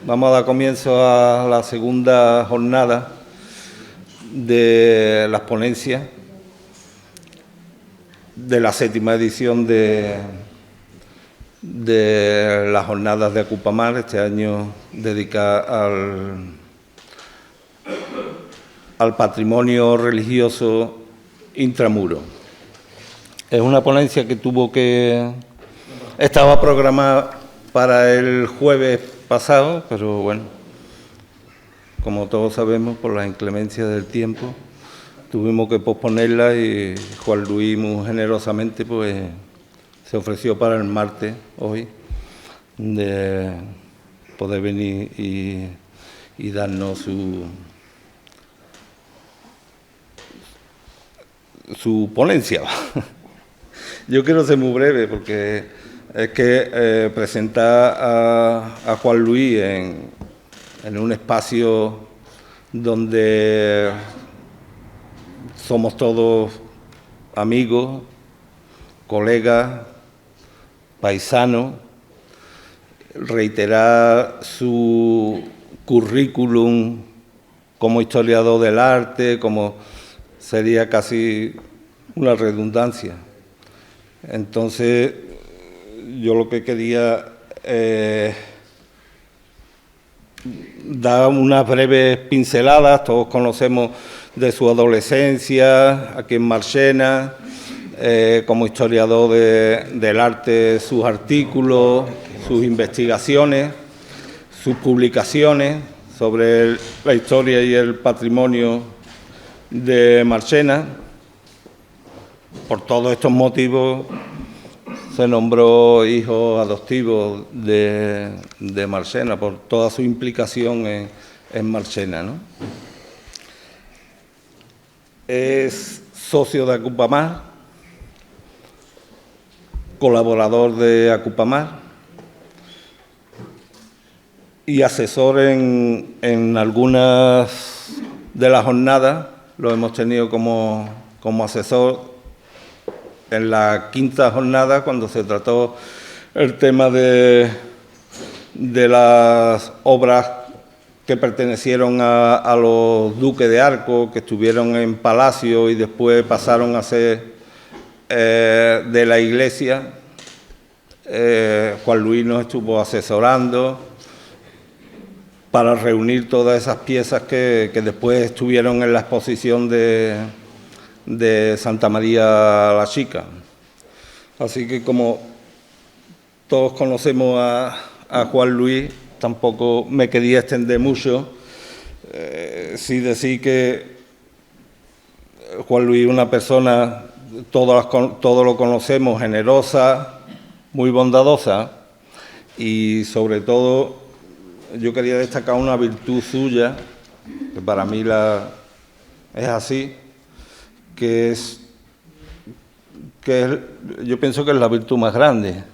Vamos a dar comienzo a la segunda jornada de las ponencias de la 7ª edición de las jornadas de Acupamar, este año dedicada al patrimonio religioso intramuro. Es una ponencia que estaba programada para el jueves pasado, pero bueno, como todos sabemos, por las inclemencias del tiempo, tuvimos que posponerla y Juan Luis muy generosamente pues se ofreció para el martes, hoy, de poder venir y darnos su ponencia. Yo quiero ser muy breve porque es que presentar a Juan Luis en un espacio donde somos todos amigos, colegas, paisanos, reiterar su currículum como historiador del arte, como sería casi una redundancia. Entonces, yo lo que quería dar unas breves pinceladas. Todos conocemos de su adolescencia aquí en Marchena, como historiador del arte, sus artículos, sus investigaciones, sus publicaciones sobre la historia y el patrimonio de Marchena. Por todos estos motivos se nombró hijo adoptivo de Marchena, por toda su implicación en Marchena, ¿no? Es socio de Acupamar, colaborador de Acupamar y asesor en algunas de las jornadas. Lo hemos tenido como asesor en la 5ª jornada, cuando se trató el tema de las obras que pertenecieron a los duques de Arco, que estuvieron en Palacio y después pasaron a ser de la Iglesia. Juan Luis nos estuvo asesorando para reunir todas esas piezas que después estuvieron en la exposición de Santa María la Chica. Así que, como todos conocemos a Juan Luis, tampoco me quería extender mucho, sí decir que Juan Luis es una persona, todos lo conocemos, generosa, muy bondadosa, y sobre todo yo quería destacar una virtud suya, que para mí es así, que yo pienso que es la virtud más grande,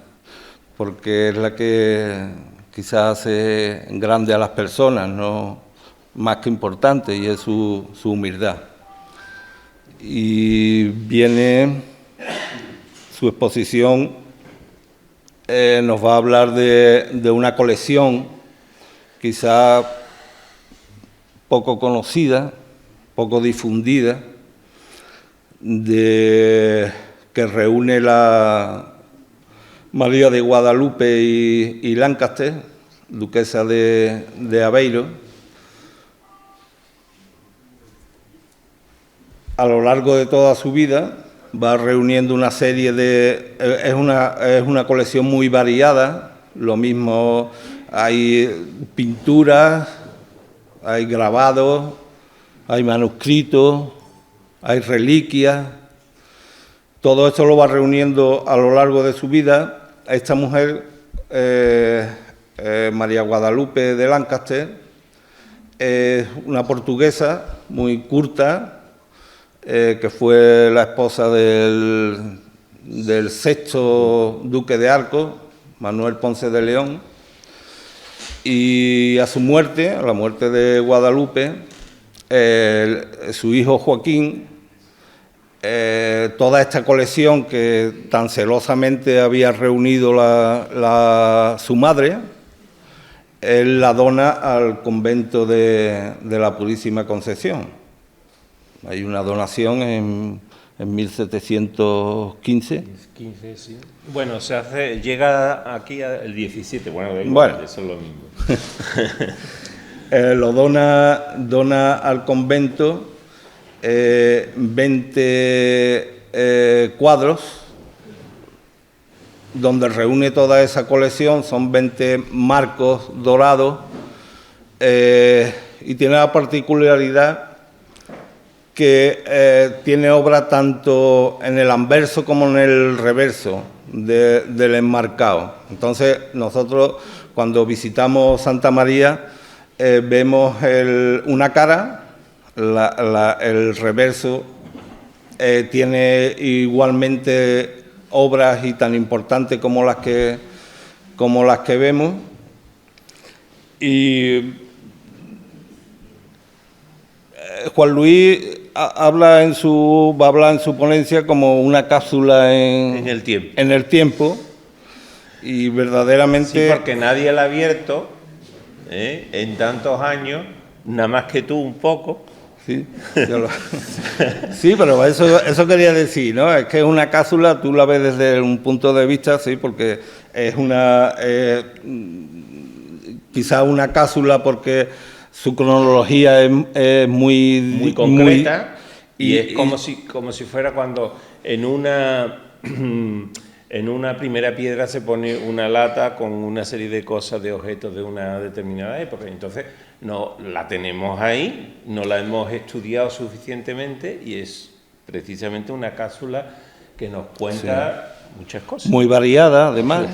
porque es la que quizás hace grande a las personas, no más que importante, y es su humildad. Y viene su exposición, nos va a hablar de una colección quizá poco conocida, poco difundida, que reúne la María de Guadalupe y Lancaster, duquesa de Aveiro. A lo largo de toda su vida va reuniendo una serie es una colección muy variada. Lo mismo, hay pinturas, hay grabados, hay manuscritos, hay reliquias. Todo esto lo va reuniendo a lo largo de su vida. Esta mujer, María Guadalupe de Lancaster, es una portuguesa muy culta, que fue la esposa del 6º duque de Arco, Manuel Ponce de León, y a su muerte, a la muerte de Guadalupe, su hijo Joaquín, toda esta colección que tan celosamente había reunido su madre, él la dona al convento de la Purísima Concepción. Hay una donación en 1715. 15, sí. Bueno, llega aquí el 17, bueno, eso es lo mismo. Lo dona al convento 20 cuadros, donde reúne toda esa colección, son 20 marcos dorados, y tiene la particularidad que tiene obra tanto en el anverso como en el reverso del enmarcado. Entonces, nosotros cuando visitamos Santa María vemos una cara, el reverso tiene igualmente obras y tan importantes como las que vemos, y Juan Luis va a hablar en su ponencia como una cápsula en el tiempo, y verdaderamente... Sí, porque nadie la ha abierto en tantos años, nada más que tú un poco. Sí, sí, pero eso quería decir, ¿no? Es que es una cápsula, tú la ves desde un punto de vista, sí, porque es quizá una cápsula porque su cronología es muy concreta, y es como si fuera cuando en una primera piedra se pone una lata con una serie de cosas, de objetos de una determinada época. Entonces, no la tenemos ahí, no la hemos estudiado suficientemente, y es precisamente una cápsula que nos cuenta muchas cosas. Muy variada, además.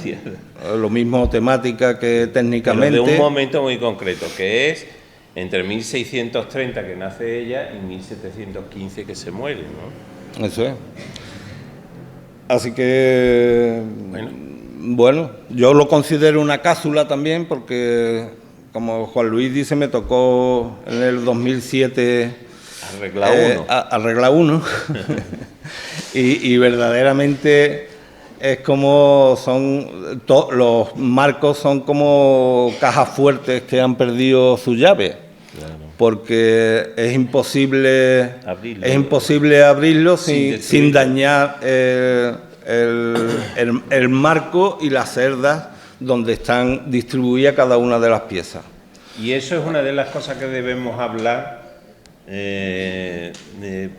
Lo mismo temática que técnicamente. Pero de un momento muy concreto, que es entre 1630, que nace ella, y 1715, que se muere, ¿no? Eso es. Así que, bueno, yo lo considero una cápsula también, porque, como Juan Luis dice, me tocó en el 2007 arreglar uno. y verdaderamente es como los marcos son como cajas fuertes que han perdido su llave. Claro. Porque es imposible abrirlo sin dañar el marco y las cerdas donde están distribuidas cada una de las piezas. Y eso es una de las cosas que debemos hablar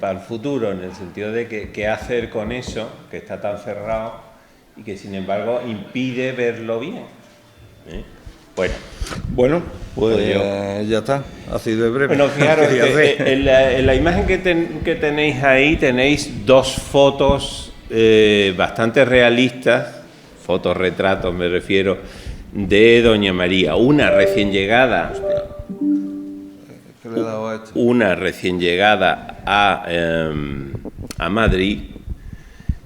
para el futuro, en el sentido de qué hacer con eso, que está tan cerrado y que sin embargo impide verlo bien. Bueno, pues ya está, así de breve. Bueno, fijaros, en la imagen que tenéis ahí, tenéis dos fotos bastante realistas, fotorretratos me refiero, de Doña María. Una recién llegada a Madrid,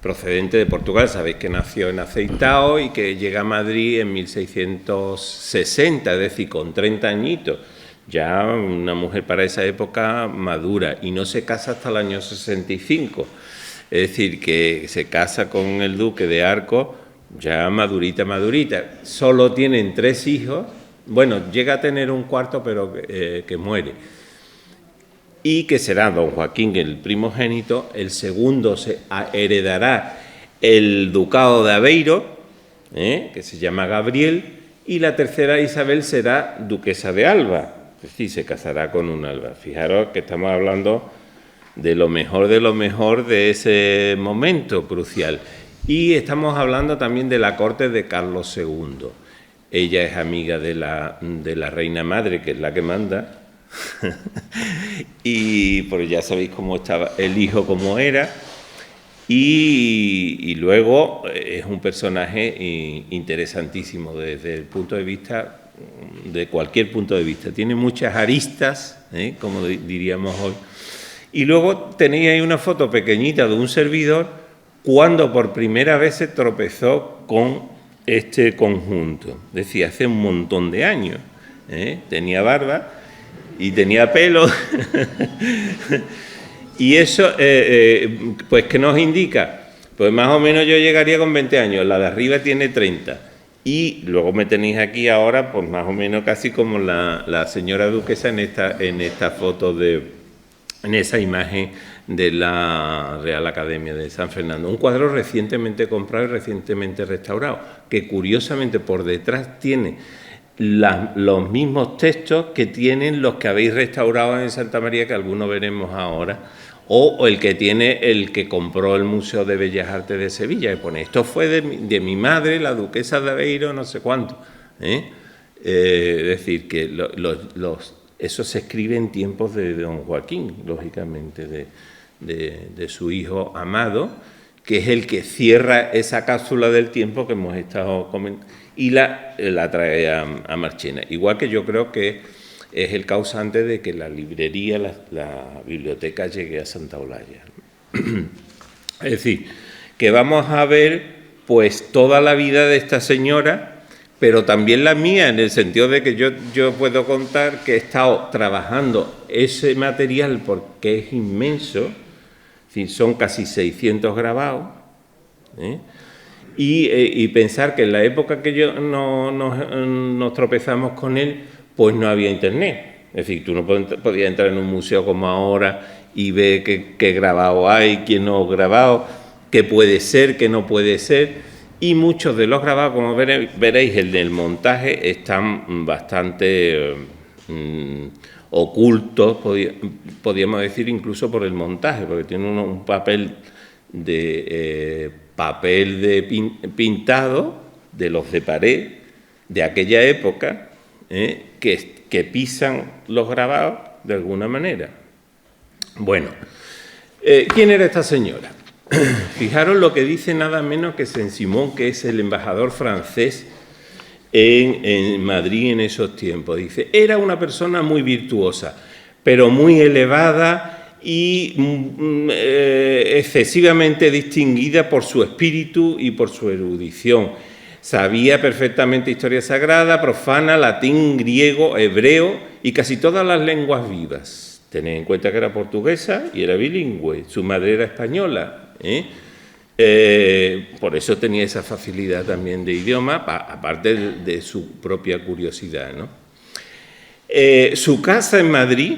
procedente de Portugal. Sabéis que nació en Aceitao y que llega a Madrid en 1660, es decir, con 30 añitos. Ya una mujer para esa época madura, y no se casa hasta el año 65. Es decir, que se casa con el duque de Arcos ya madurita. Solo tienen 3 hijos. Bueno, llega a tener un cuarto, pero que muere. Y que será don Joaquín, el primogénito. El segundo heredará el ducado de Aveiro, que se llama Gabriel, y la tercera, Isabel, será duquesa de Alba, es decir, se casará con un Alba. Fijaros que estamos hablando de lo mejor de ese momento crucial. Y estamos hablando también de la corte de Carlos II. Ella es amiga de la reina madre, que es la que manda. Y pues ya sabéis cómo estaba el hijo, cómo era, y luego es un personaje interesantísimo desde el punto de vista, de cualquier punto de vista. Tiene muchas aristas, como diríamos hoy. Y luego tenéis ahí una foto pequeñita de un servidor cuando por primera vez se tropezó con este conjunto. Decía, hace un montón de años. Tenía barba y tenía pelo. Y eso, pues, ¿qué nos indica? Pues más o menos yo llegaría con 20 años, la de arriba tiene 30. Y luego me tenéis aquí ahora, pues más o menos casi como la señora duquesa en esta foto en esa imagen de la Real Academia de San Fernando. Un cuadro recientemente comprado y recientemente restaurado, que curiosamente por detrás tiene los mismos textos que tienen los que habéis restaurado en Santa María, que algunos veremos ahora, o el que tiene el que compró el Museo de Bellas Artes de Sevilla, que pone, esto fue de mi madre, la duquesa de Aveiro, no sé cuánto. Es decir, que eso se escribe en tiempos de don Joaquín, lógicamente, de su hijo amado, que es el que cierra esa cápsula del tiempo que hemos estado comentando, y la trae a Marchena. Igual que yo creo que es el causante de que la librería, la biblioteca llegue a Santa Olalla. Es decir, que vamos a ver pues toda la vida de esta señora, pero también la mía, en el sentido de que yo puedo contar que he estado trabajando ese material porque es inmenso, es decir, son casi 600 grabados, y pensar que en la época que nos tropezamos con él, pues no había internet. Es decir, tú no podías entrar en un museo como ahora y ver qué grabado hay, quién no ha grabado, qué puede ser, qué no puede ser. Y muchos de los grabados, como veréis, el del montaje, están bastante ocultos, podríamos decir, incluso por el montaje, porque tiene un papel pintado de los de pared de aquella época, que pisan los grabados de alguna manera. Bueno, ¿quién era esta señora? Fijaros lo que dice nada menos que Saint-Simon, que es el embajador francés en Madrid en esos tiempos. Dice, era una persona muy virtuosa, pero muy elevada y excesivamente distinguida por su espíritu y por su erudición. Sabía perfectamente historia sagrada, profana, latín, griego, hebreo y casi todas las lenguas vivas. Tened en cuenta que era portuguesa y era bilingüe, su madre era española. Por eso tenía esa facilidad también de idioma, aparte de su propia curiosidad, ¿no? Su casa en Madrid,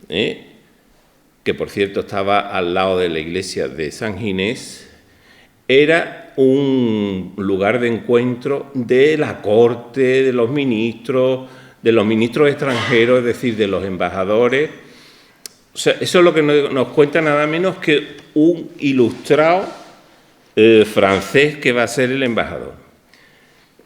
que por cierto estaba al lado de la iglesia de San Ginés, era un lugar de encuentro de la corte, de los ministros extranjeros, es decir, de los embajadores. O sea, eso es lo que nos cuenta nada menos que un ilustrado francés que va a ser el embajador.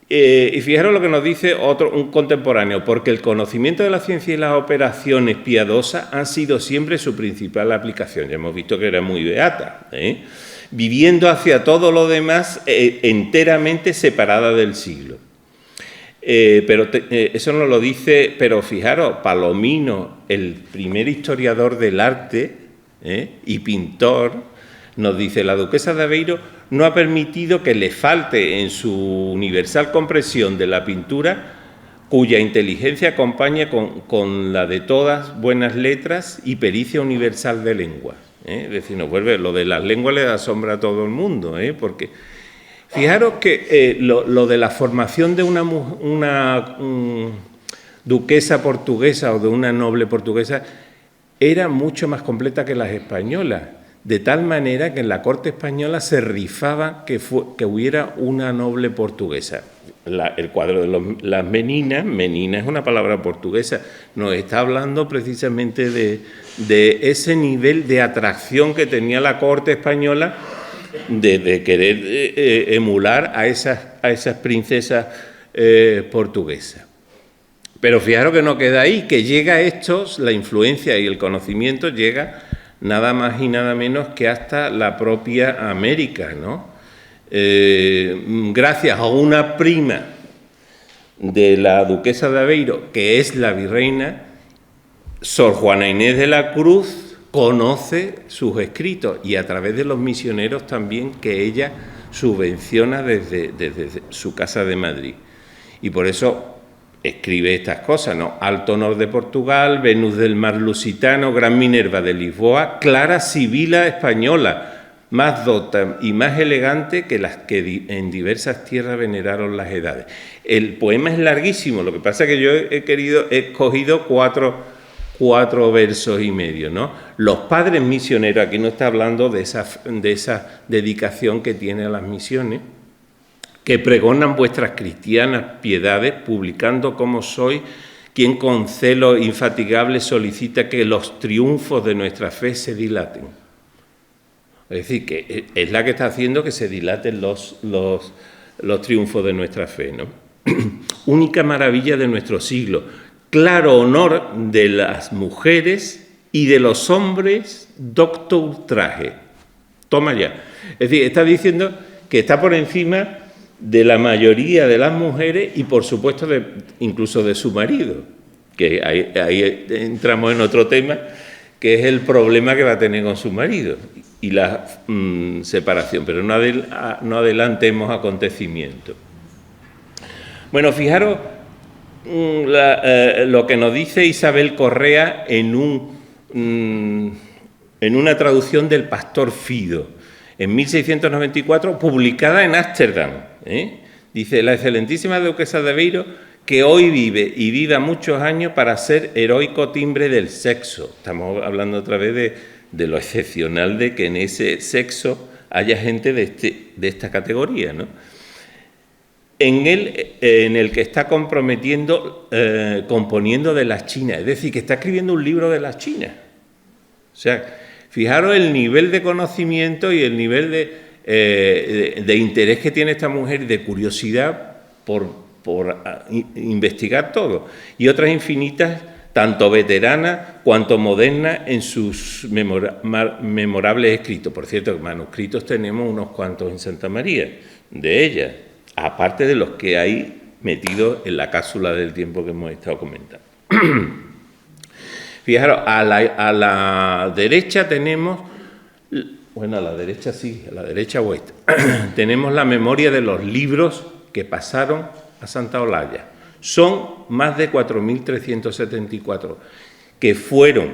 Y fijaros lo que nos dice un contemporáneo, porque el conocimiento de la ciencia y las operaciones piadosas han sido siempre su principal aplicación. Ya hemos visto que era muy beata, viviendo hacia todo lo demás enteramente separada del siglo. Pero eso no lo dice, pero fijaros, Palomino, el primer historiador del arte y pintor, nos dice, la duquesa de Aveiro no ha permitido que le falte en su universal comprensión de la pintura, cuya inteligencia acompaña con la de todas buenas letras y pericia universal de lengua. Es decir, nos vuelve, lo de las lenguas le da sombra a todo el mundo, porque fijaros que lo de la formación de una duquesa portuguesa o de una noble portuguesa era mucho más completa que las españolas, de tal manera que en la corte española se rifaba que hubiera una noble portuguesa. El cuadro de las meninas, menina es una palabra portuguesa, nos está hablando precisamente de ese nivel de atracción que tenía la corte española de querer emular a esas princesas portuguesas. Pero fijaros que no queda ahí, que llega a estos, la influencia y el conocimiento llega nada más y nada menos que hasta la propia América, ¿no? Gracias a una prima de la duquesa de Aveiro, que es la virreina, Sor Juana Inés de la Cruz conoce sus escritos y a través de los misioneros también que ella subvenciona desde su casa de Madrid. Y por eso escribe estas cosas, ¿no? Alto Honor de Portugal, Venus del Mar Lusitano, Gran Minerva de Lisboa, Clara Sibila española, más docta y más elegante que las que en diversas tierras veneraron las edades. El poema es larguísimo, lo que pasa es que yo he escogido cuatro versos y medio, ¿no? Los padres misioneros, aquí no está hablando de esa dedicación que tiene a las misiones, que pregonan vuestras cristianas piedades, publicando como sois, quien con celo infatigable solicita que los triunfos de nuestra fe se dilaten. Es decir, que es la que está haciendo que se dilaten los triunfos de nuestra fe, ¿no? Única maravilla de nuestro siglo, claro honor de las mujeres y de los hombres, docto ultraje. Toma ya. Es decir, está diciendo que está por encima de la mayoría de las mujeres y, por supuesto, incluso de su marido, que ahí entramos en otro tema, que es el problema que va a tener con su marido y la separación, pero no adelantemos acontecimientos. Bueno, fijaros lo que nos dice Isabel Correa en una traducción del Pastor Fido, en 1694, publicada en Ámsterdam. Dice, la excelentísima duquesa de Aveiro, que hoy vive y viva muchos años para ser heroico timbre del sexo. Estamos hablando otra vez de lo excepcional de que en ese sexo haya gente de esta categoría, ¿no? En el que está componiendo de las chinas, es decir, que está escribiendo un libro de las chinas. O sea, fijaros el nivel de conocimiento y el nivel de interés que tiene esta mujer, de curiosidad por investigar todo. Y otras infinitas, tanto veteranas cuanto modernas, en sus memorables escritos. Por cierto, manuscritos tenemos unos cuantos en Santa María, de ellas, aparte de los que hay metidos en la cápsula del tiempo que hemos estado comentando. Fijaros, a la derecha tenemos, bueno, a la derecha sí, a la derecha oeste, tenemos la memoria de los libros que pasaron a Santa Olalla. Son más de 4.374 que fueron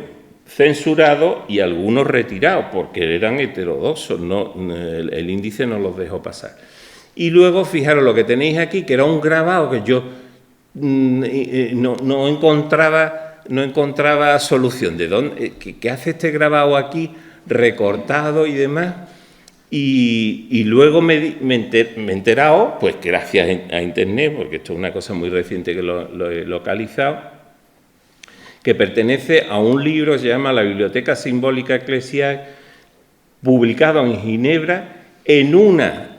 censurados y algunos retirados porque eran heterodoxos, el índice no los dejó pasar. Y luego, fijaros lo que tenéis aquí, que era un grabado que yo no encontraba solución. ¿De dónde? ¿Qué hace este grabado aquí, recortado y demás? Y luego me he enterado, pues gracias a Internet, porque esto es una cosa muy reciente que lo he localizado, que pertenece a un libro que se llama La Biblioteca Simbólica Eclesial, publicado en Ginebra en una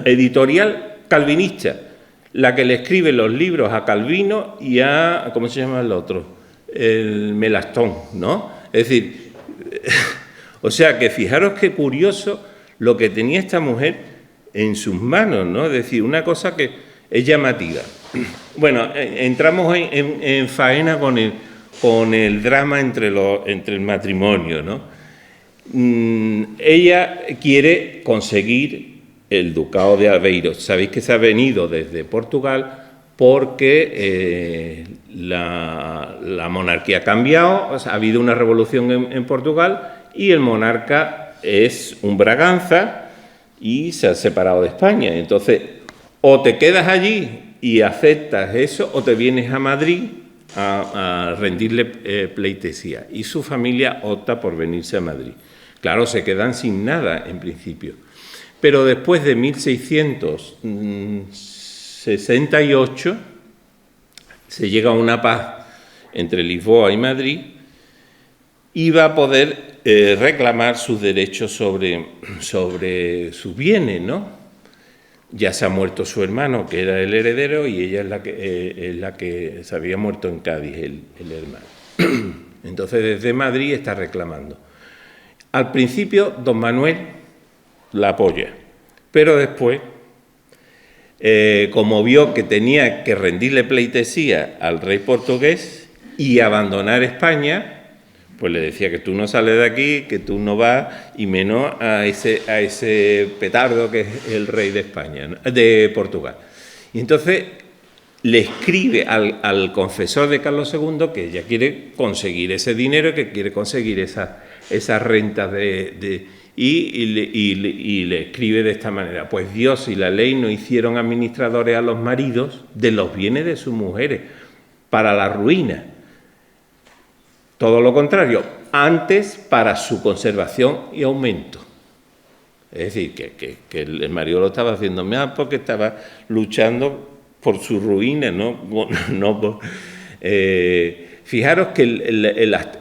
editorial calvinista, la que le escribe los libros a Calvino y a, ¿cómo se llama el otro? El Melastón, ¿no? Es decir, o sea que fijaros qué curioso lo que tenía esta mujer en sus manos, ¿no? Es decir, una cosa que es llamativa. Bueno, entramos en faena con el drama entre el matrimonio, ¿no? Ella quiere conseguir el ducado de Aveiro. Sabéis que se ha venido desde Portugal porque la monarquía ha cambiado, o sea, ha habido una revolución en Portugal y el monarca es un Braganza y se ha separado de España. Entonces, o te quedas allí y aceptas eso, o te vienes a Madrid a rendirle pleitesía. Y su familia opta por venirse a Madrid. Claro, se quedan sin nada en principio. Pero después de 1668 se llega a una paz entre Lisboa y Madrid y va a poder reclamar sus derechos sobre sus bienes, ¿no? Ya se ha muerto su hermano, que era el heredero, y ella es la que se había muerto en Cádiz, el hermano. Entonces, desde Madrid está reclamando. Al principio, don Manuel la apoya, pero después, como vio que tenía que rendirle pleitesía al rey portugués y abandonar España, pues le decía que tú no sales de aquí, que tú no vas, y menos a ese petardo que es el rey de España, ¿no? De Portugal. Y entonces le escribe al confesor de Carlos II que ella quiere conseguir ese dinero, que quiere conseguir esas rentas y le escribe de esta manera: pues Dios y la ley no hicieron administradores a los maridos de los bienes de sus mujeres para la ruina. Todo lo contrario, antes para su conservación y aumento. Es decir, que el marido lo estaba haciendo más porque estaba luchando por su ruina, fijaros que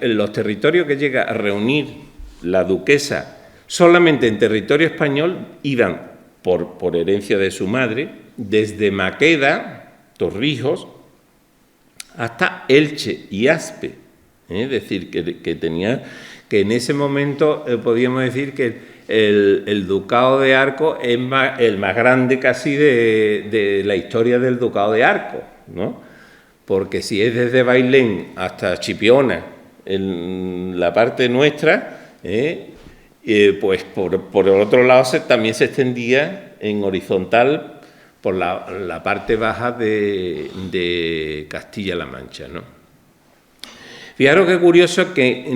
los territorios que llega a reunir la duquesa solamente en territorio español iban por herencia de su madre, desde Maqueda, Torrijos, hasta Elche y Aspe. Es decir, que tenía, que en ese momento podíamos decir que el ducado de Arco es el más grande casi de la historia del ducado de Arco, ¿no? Porque si es desde Bailén hasta Chipiona, en la parte nuestra, pues por el otro lado también se extendía en horizontal por la parte baja de Castilla-La Mancha, ¿no? Fijaros qué curioso que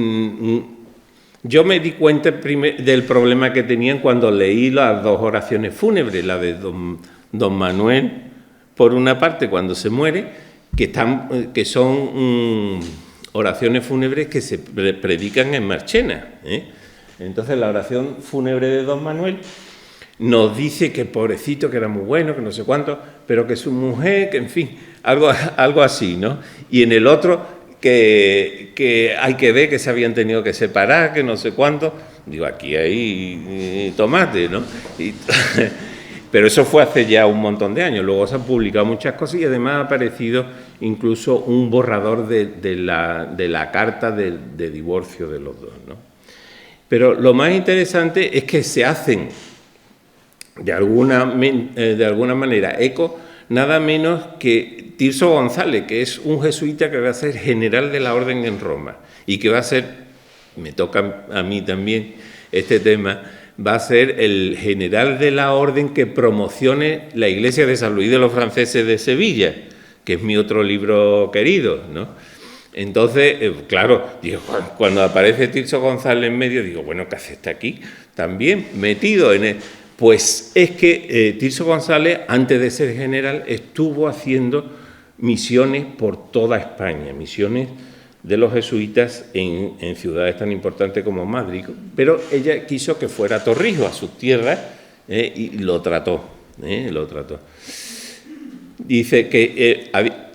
yo me di cuenta del problema que tenían cuando leí las dos oraciones fúnebres, la de don Manuel, por una parte, cuando se muere, que son oraciones fúnebres que se predican en Marchena, Entonces, la oración fúnebre de don Manuel nos dice que pobrecito, que era muy bueno, que no sé cuánto, pero que su mujer, que en fin, algo así, ¿no? Y en el otro, que hay que ver que se habían tenido que separar, que no sé cuánto. Digo, aquí hay tomate, ¿no? Pero eso fue hace ya un montón de años. Luego se han publicado muchas cosas y además ha aparecido incluso un borrador de la carta de divorcio de los dos, ¿no? Pero lo más interesante es que se hacen de alguna manera eco nada menos que Tirso González, que es un jesuita que va a ser general de la orden en Roma y que va a ser, me toca a mí también este tema, va a ser el general de la orden que promocione la iglesia de San Luis de los Franceses de Sevilla, que es mi otro libro querido, ¿no? Entonces, claro, digo, cuando aparece Tirso González en medio, digo, bueno, ¿qué hace este aquí? También metido en el... Pues es que Tirso González, antes de ser general, estuvo haciendo misiones por toda España, misiones de los jesuitas en ciudades tan importantes como Madrid, pero ella quiso que fuera a Torrijos, a sus tierras, y lo trató. Dice que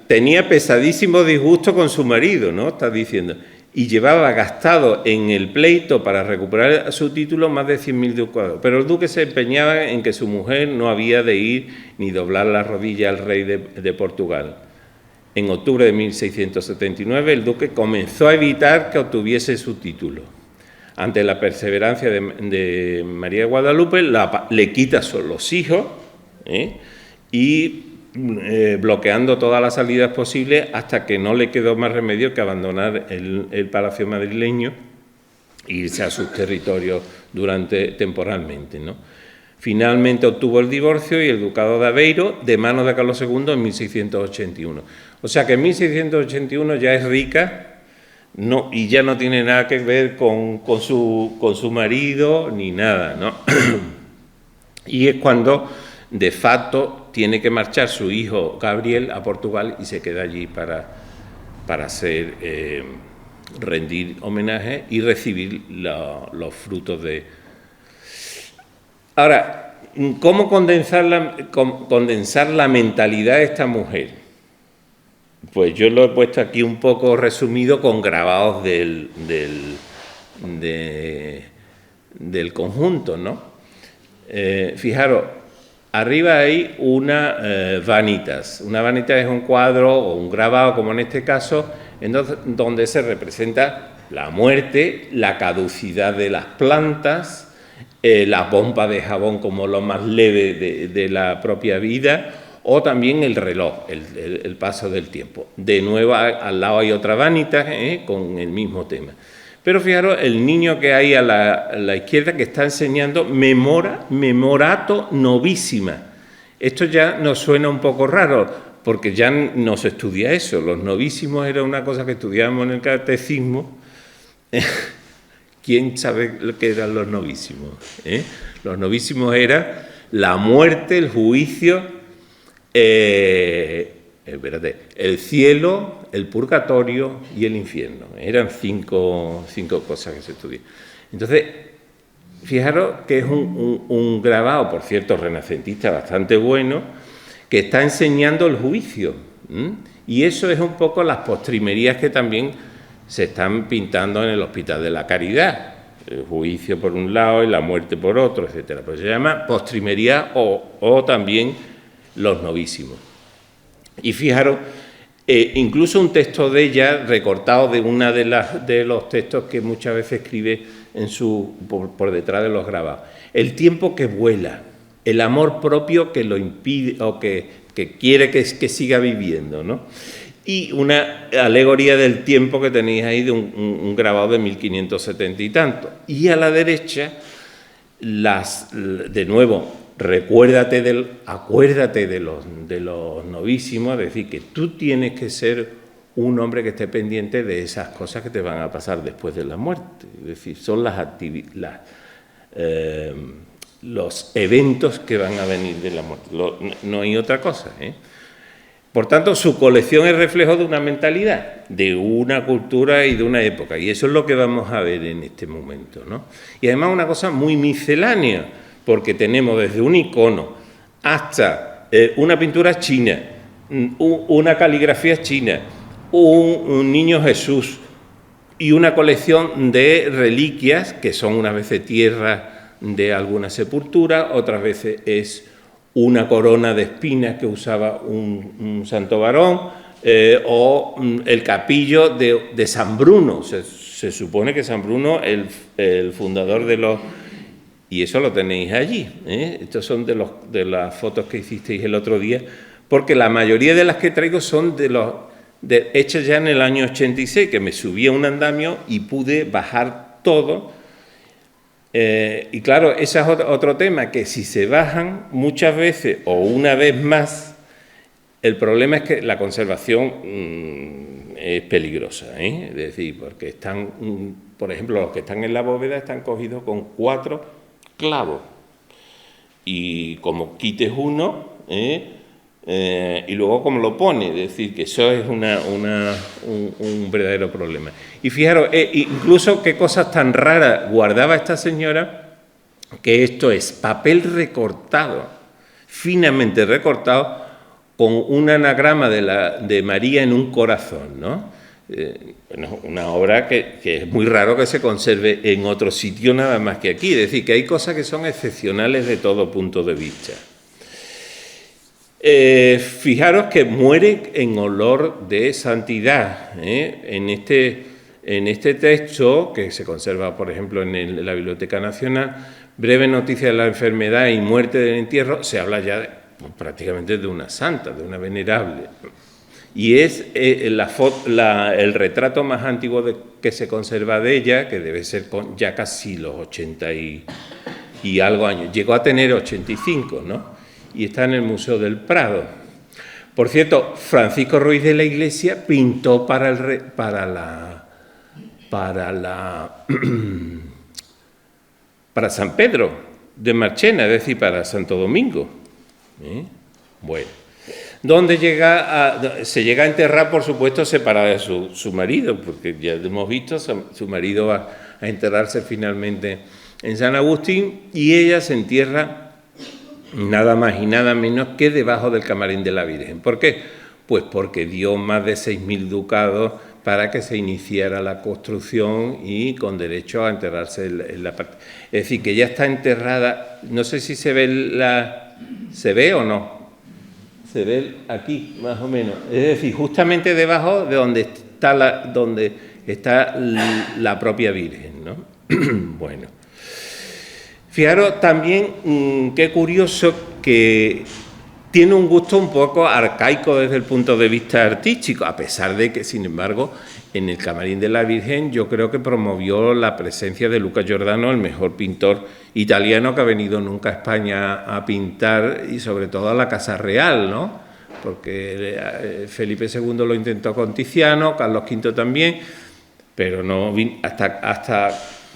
tenía pesadísimo disgusto con su marido, ¿no? Está diciendo, y llevaba gastado en el pleito para recuperar su título más de 100.000 ducados. Pero el duque se empeñaba en que su mujer no había de ir ni doblar la rodilla al rey de Portugal. En octubre de 1679 el duque comenzó a evitar que obtuviese su título. Ante la perseverancia de María de Guadalupe, le quita los hijos y bloqueando todas las salidas posibles hasta que no le quedó más remedio que abandonar el palacio madrileño e irse a sus territorios temporalmente, ¿no? Finalmente obtuvo el divorcio y el ducado de Aveiro de manos de Carlos II en 1681. O sea que en 1681 ya es rica, no, y ya no tiene nada que ver con su marido ni nada, ¿no? Y es cuando de facto tiene que marchar su hijo Gabriel a Portugal y se queda allí para rendir homenaje y recibir los frutos de... Ahora, ¿cómo condensar la mentalidad de esta mujer? Pues yo lo he puesto aquí un poco resumido con grabados del conjunto, ¿no? Fijaros, arriba hay una vanitas. Una vanitas es un cuadro o un grabado, como en este caso, donde se representa la muerte, la caducidad de las plantas, la bomba de jabón como lo más leve de la propia vida, o también el reloj, el paso del tiempo. De nuevo, al lado hay otra vanitas con el mismo tema. Pero fijaros, el niño que hay a la izquierda que está enseñando memorato novissima. Esto ya nos suena un poco raro, porque ya no se estudia eso. Los novísimos era una cosa que estudiábamos en el catecismo, ¿Quién sabe lo que eran los novísimos? Los novísimos eran la muerte, el juicio, el cielo, el purgatorio y el infierno. Eran cinco cosas que se estudian. Entonces, fijaros que es un grabado, por cierto, renacentista bastante bueno, que está enseñando el juicio. Y eso es un poco las postrimerías que también se están pintando en el Hospital de la Caridad. El juicio por un lado y la muerte por otro, etcétera. Pues se llama postrimería o también los novísimos. Y fijaros, incluso un texto de ella, recortado de una de los textos que muchas veces escribe por detrás de los grabados. El tiempo que vuela, el amor propio que lo impide o que quiere que siga viviendo, ¿no? Y una alegoría del tiempo que tenéis ahí de un grabado de 1570 y tanto. Y a la derecha, de nuevo, acuérdate de los novísimos, es decir, que tú tienes que ser un hombre que esté pendiente de esas cosas que te van a pasar después de la muerte. Es decir, son los eventos que van a venir de la muerte. No hay otra cosa, Por tanto, su colección es reflejo de una mentalidad, de una cultura y de una época. Y eso es lo que vamos a ver en este momento, ¿no? Y además una cosa muy miscelánea, porque tenemos desde un icono hasta una pintura china, una caligrafía china, un niño Jesús y una colección de reliquias, que son unas veces tierra de alguna sepultura, otras veces es una corona de espinas que usaba un santo varón, o el capillo de San Bruno. Se supone que San Bruno, el fundador de los... Y eso lo tenéis allí, Estos son de las fotos que hicisteis el otro día, porque la mayoría de las que traigo son hechas ya en el año 86, que me subí a un andamio y pude bajar todo. Y claro, ese es otro tema, que si se bajan muchas veces o una vez más, el problema es que la conservación es peligrosa, Es decir, porque están, por ejemplo, los que están en la bóveda están cogidos con 4 clavos, y como quites uno, y luego como lo pone, es decir, que eso es un verdadero problema. Y fijaros, incluso qué cosas tan raras guardaba esta señora, que esto es papel recortado, finamente recortado, con un anagrama de María en un corazón, ¿no? Una obra que es muy raro que se conserve en otro sitio nada más que aquí. Es decir, que hay cosas que son excepcionales de todo punto de vista. Fijaros que muere en olor de santidad. En este texto, que se conserva, por ejemplo, en la Biblioteca Nacional, breve noticia de la enfermedad y muerte del entierro, se habla ya prácticamente de una santa, de una venerable. Y es el retrato más antiguo que se conserva de ella, que debe ser ya casi los 80 y algo años. Llegó a tener 85, ¿no? Y está en el Museo del Prado. Por cierto, Francisco Ruiz de la Iglesia pintó para San Pedro de Marchena, es decir, para Santo Domingo. Bueno, donde se llega a enterrar, por supuesto, separada de su marido, porque ya hemos visto, su marido va a enterrarse finalmente en San Agustín, y ella se entierra nada más y nada menos que debajo del camarín de la Virgen. ¿Por qué? Pues porque dio más de 6.000 ducados para que se iniciara la construcción y con derecho a enterrarse en la parte. Es decir, que ya está enterrada, no sé si se ve o no. Se ve aquí, más o menos. Es decir, justamente debajo de donde está la propia Virgen, ¿no? Bueno. Fijaros también, qué curioso, que tiene un gusto un poco arcaico desde el punto de vista artístico, a pesar de que, sin embargo, en el camarín de la Virgen yo creo que promovió la presencia de Luca Giordano, el mejor pintor italiano que ha venido nunca a España a pintar, y sobre todo a la Casa Real, ¿no? Porque Felipe II lo intentó con Tiziano, Carlos V también, pero no hasta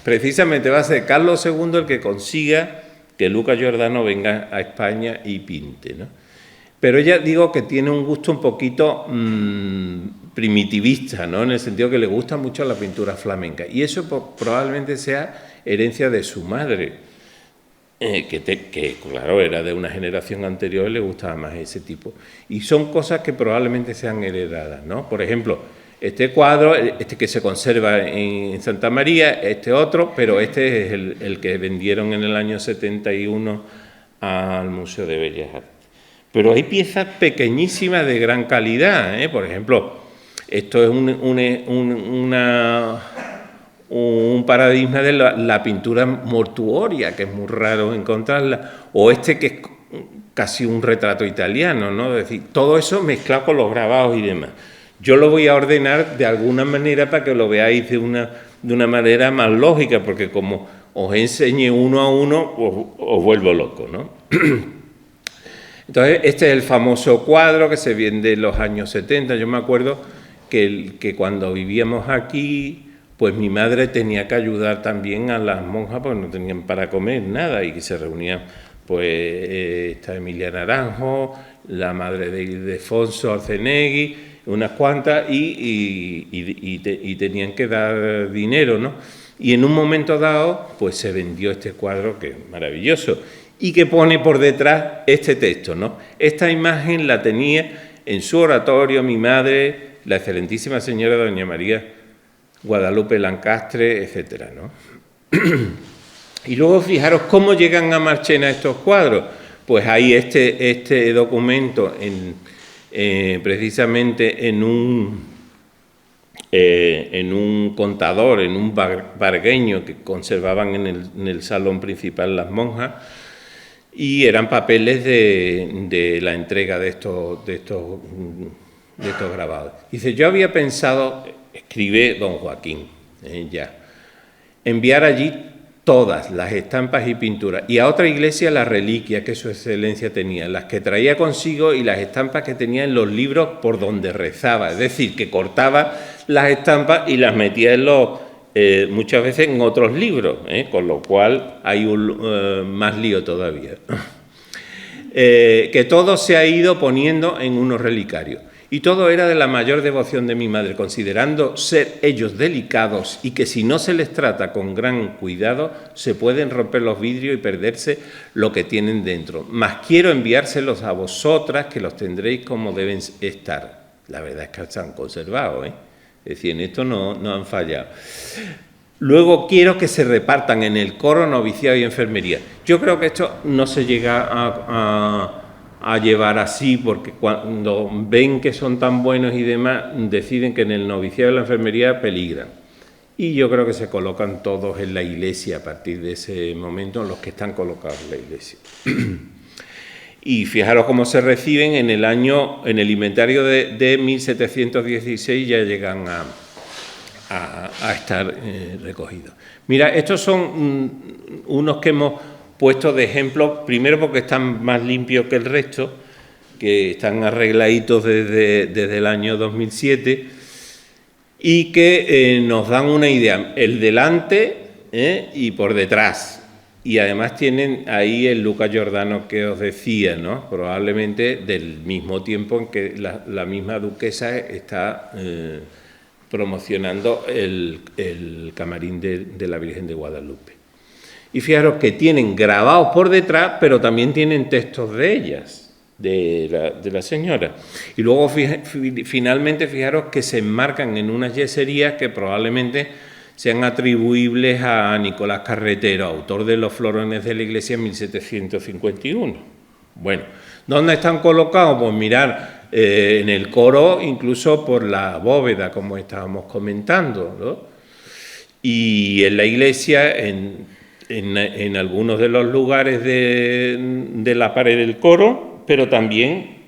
precisamente va a ser Carlos II el que consiga que Luca Giordano venga a España y pinte, ¿no? Pero ella, digo, que tiene un gusto un poquito primitivista, ¿no? En el sentido que le gusta mucho la pintura flamenca. Y eso probablemente sea herencia de su madre, que claro, era de una generación anterior y le gustaba más ese tipo. Y son cosas que probablemente sean heredadas, ¿no? Por ejemplo, este cuadro, este que se conserva en Santa María, este otro, pero este es el que vendieron en el año 71 al Museo de Bellas Artes. Pero hay piezas pequeñísimas de gran calidad, ¿eh? Por ejemplo, esto es un paradigma de la pintura mortuoria, que es muy raro encontrarla, o este que es casi un retrato italiano, ¿no? Es decir, todo eso mezclado con los grabados y demás. Yo lo voy a ordenar de alguna manera para que lo veáis de una manera más lógica, porque como os enseñe uno a uno, os vuelvo loco, ¿no? Entonces, este es el famoso cuadro que se vende en los años 70. Yo me acuerdo que cuando vivíamos aquí, pues mi madre tenía que ayudar también a las monjas porque no tenían para comer nada y que se reunían, pues, esta Emilia Naranjo, la madre de Ildefonso Arcenegui, unas cuantas, y tenían que dar dinero, ¿no? Y en un momento dado, pues se vendió este cuadro, que es maravilloso, y que pone por detrás este texto, ¿no? Esta imagen la tenía en su oratorio mi madre, la excelentísima señora doña María Guadalupe Lancastre, etcétera, ¿no? Y luego fijaros cómo llegan a Marchena estos cuadros. Pues hay este documento precisamente en un contador, en un vargueño que conservaban en el salón principal las monjas, y eran papeles de la entrega de estos grabados. Dice, yo había pensado, escribe don Joaquín, enviar allí todas las estampas y pinturas, y a otra iglesia las reliquias que su excelencia tenía, las que traía consigo y las estampas que tenía en los libros por donde rezaba, es decir, que cortaba las estampas y las metía en muchas veces en otros libros, con lo cual hay más lío todavía. Que todo se ha ido poniendo en unos relicarios. Y todo era de la mayor devoción de mi madre, considerando ser ellos delicados y que si no se les trata con gran cuidado, se pueden romper los vidrios y perderse lo que tienen dentro. Mas quiero enviárselos a vosotras, que los tendréis como deben estar. La verdad es que se han conservado, Es decir, en esto no han fallado. Luego quiero que se repartan en el coro, noviciado y enfermería. Yo creo que esto no se llega a llevar así, porque cuando ven que son tan buenos y demás, deciden que en el noviciado y la enfermería peligran. Y yo creo que se colocan todos en la iglesia a partir de ese momento, los que están colocados en la iglesia. Y fijaros cómo se reciben en el inventario de 1716, ya llegan a estar recogidos. Mira, estos son unos que hemos puesto de ejemplo, primero porque están más limpios que el resto, que están arregladitos desde el año 2007, y que nos dan una idea, el delante y por detrás. Y además tienen ahí el Luca Giordano que os decía, ¿no? Probablemente del mismo tiempo en que la misma duquesa está promocionando el camarín de la Virgen de Guadalupe. Y fijaros que tienen grabados por detrás, pero también tienen textos de ellas, de la señora. Y luego finalmente fijaros que se enmarcan en unas yeserías que probablemente sean atribuibles a Nicolás Carretero, autor de los florones de la iglesia en 1751. Bueno, ¿dónde están colocados? Pues mirar, en el coro, incluso por la bóveda, como estábamos comentando, ¿no? Y en la iglesia, en algunos de los lugares de la pared del coro, pero también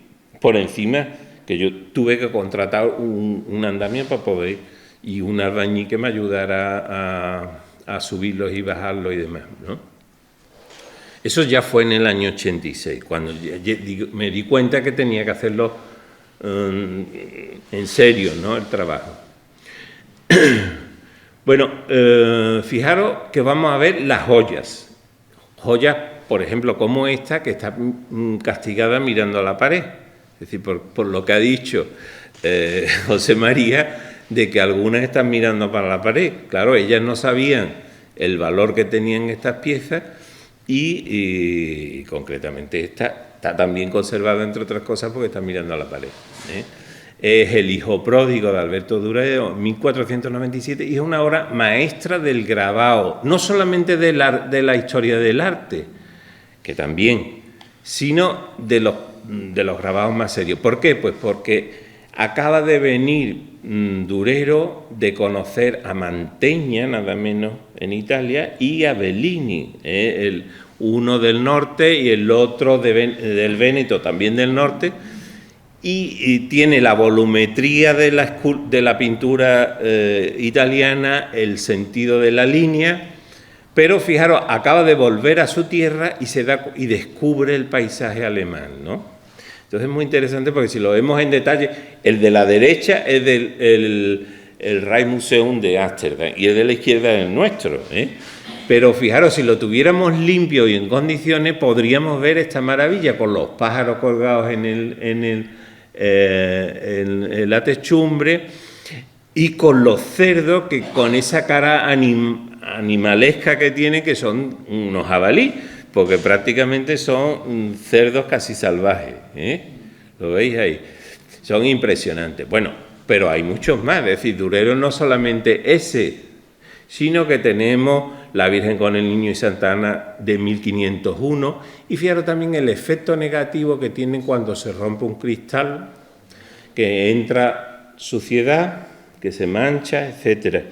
por encima, que yo tuve que contratar un andamio para poder, y un ardañí que me ayudara a subirlos y bajarlos y demás, ¿no? Eso ya fue en el año 86, cuando me di cuenta que tenía que hacerlo en serio, ¿no? El trabajo. Bueno, fijaros que vamos a ver las joyas. Joyas, por ejemplo, como esta, que está castigada mirando a la pared. Es decir, por lo que ha dicho José María, de que algunas están mirando para la pared. Claro, ellas no sabían el valor que tenían estas piezas y concretamente esta está también conservada, entre otras cosas, porque está mirando a la pared. Es El hijo pródigo de Alberto Durero, 1497, y es una obra maestra del grabado, no solamente de la historia del arte, que también, sino de los grabados más serios. ¿Por qué? Pues porque acaba de venir Durero de conocer a Mantegna, nada menos, en Italia, y a Bellini, uno del norte y el otro del Véneto, también del norte, y tiene la volumetría de la pintura italiana, el sentido de la línea, pero fijaros, acaba de volver a su tierra y descubre el paisaje alemán, ¿no? Entonces es muy interesante porque si lo vemos en detalle, el de la derecha es el Rijksmuseum de Ámsterdam y el de la izquierda es el nuestro, ¿eh? Pero fijaros, si lo tuviéramos limpio y en condiciones, podríamos ver esta maravilla con los pájaros colgados en la techumbre y con los cerdos que con esa cara animalesca que tiene, que son unos jabalí, porque prácticamente son cerdos casi salvajes, ¿eh? ¿Lo veis ahí? Son impresionantes. Bueno, pero hay muchos más, es decir, Durero no solamente ese, sino que tenemos la Virgen con el Niño y Santa Ana de 1501, y fijaros también el efecto negativo que tienen cuando se rompe un cristal, que entra suciedad, que se mancha, etc.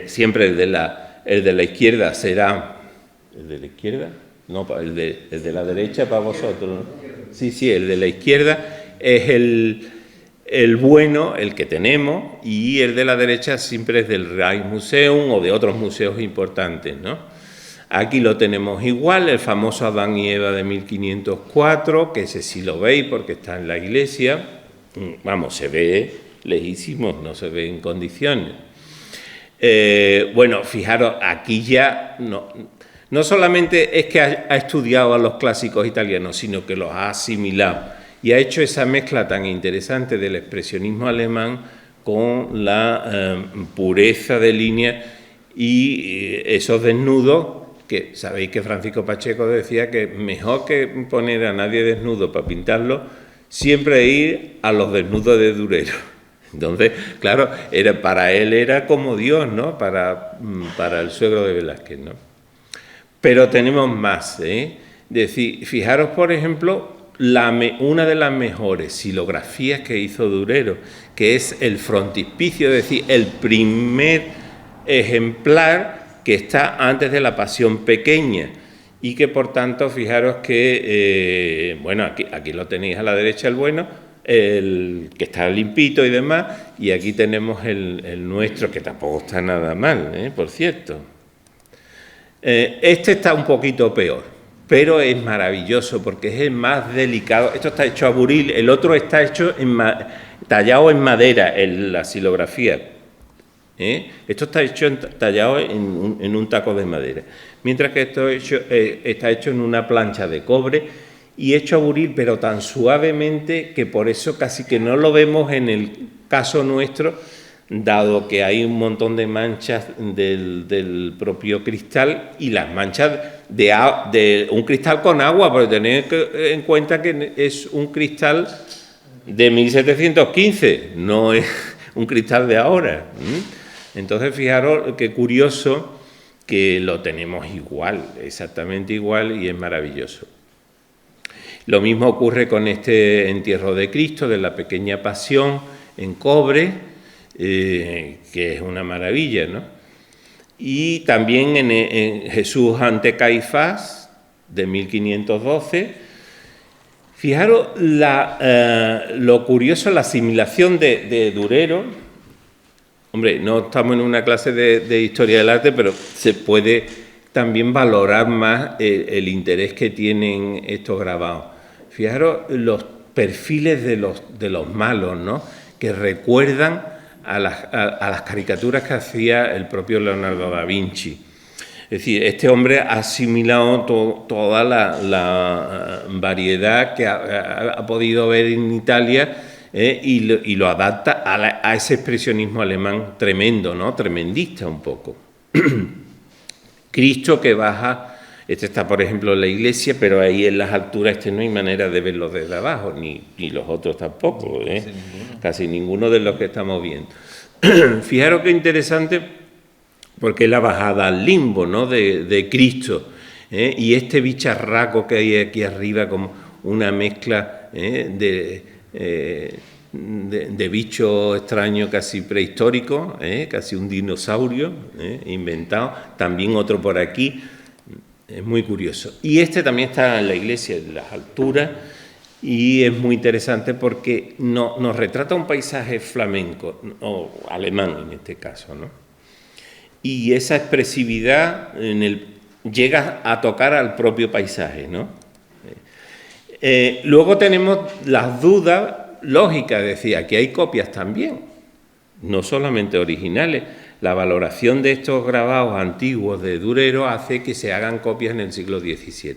Siempre el de la izquierda será... ¿El de la izquierda? No, el de la derecha para vosotros, ¿no? Sí, el de la izquierda es el bueno, el que tenemos, y el de la derecha siempre es del Rijksmuseum o de otros museos importantes, ¿no? Aquí lo tenemos igual, el famoso Adán y Eva de 1504, que ese sí lo veis porque está en la iglesia. Vamos, se ve lejísimos, no se ve en condiciones. Bueno, fijaros, aquí ya no solamente es que ha estudiado a los clásicos italianos, sino que los ha asimilado y ha hecho esa mezcla tan interesante del expresionismo alemán con la pureza de línea y esos desnudos, que sabéis que Francisco Pacheco decía que mejor que poner a nadie desnudo para pintarlo, siempre ir a los desnudos de Durero. Entonces, claro, para él era como Dios, ¿no? Para el suegro de Velázquez, ¿no? Pero tenemos más, ¿eh? Decir, fijaros, por ejemplo, una de las mejores silografías que hizo Durero, que es el frontispicio, es decir, el primer ejemplar que está antes de la Pasión Pequeña, y que por tanto, fijaros que, bueno, aquí lo tenéis a la derecha el bueno, el que está limpito y demás, y aquí tenemos el nuestro, que tampoco está nada mal, por cierto. Este está un poquito peor, pero es maravilloso porque es el más delicado. Esto está hecho a buril, el otro está hecho tallado en madera, en la silografía. Esto está tallado en un taco de madera, mientras que esto está hecho en una plancha de cobre y hecho a buril, pero tan suavemente que por eso casi que no lo vemos en el caso nuestro, dado que hay un montón de manchas del propio cristal y las manchas de un cristal con agua, pero tened en cuenta que es un cristal de 1715, no es un cristal de ahora. Entonces, fijaros qué curioso que lo tenemos igual, exactamente igual, y es maravilloso. Lo mismo ocurre con este entierro de Cristo, de la Pequeña Pasión, en cobre, que es una maravilla, ¿no? Y también en Jesús ante Caifás, de 1512. Fijaros lo curioso, la asimilación de Durero. Hombre, no estamos en una clase de historia del arte, pero se puede también valorar más el interés que tienen estos grabados. Fijaros los perfiles de los malos, ¿no? Que recuerdan a las caricaturas que hacía el propio Leonardo da Vinci. Es decir, este hombre ha asimilado toda la variedad que ha podido ver en Italia, y lo adapta a ese expresionismo alemán tremendo, ¿no? Tremendista un poco. Cristo que baja, este está por ejemplo en la iglesia, pero ahí en las alturas no hay manera de verlo desde abajo, ni los otros tampoco, casi ninguno de los que estamos viendo. Fijaros qué interesante, porque es la bajada al limbo, ¿no? de Cristo, y este bicharraco que hay aquí arriba como una mezcla de bicho extraño casi prehistórico, casi un dinosaurio inventado, también otro por aquí, es muy curioso. Y este también está en la iglesia, en las alturas, y es muy interesante porque nos retrata un paisaje flamenco, o alemán en este caso, ¿no? Y esa expresividad llega a tocar al propio paisaje, ¿no? Luego tenemos las dudas lógicas, decía, que hay copias también, no solamente originales. La valoración de estos grabados antiguos de Durero hace que se hagan copias en el siglo XVII.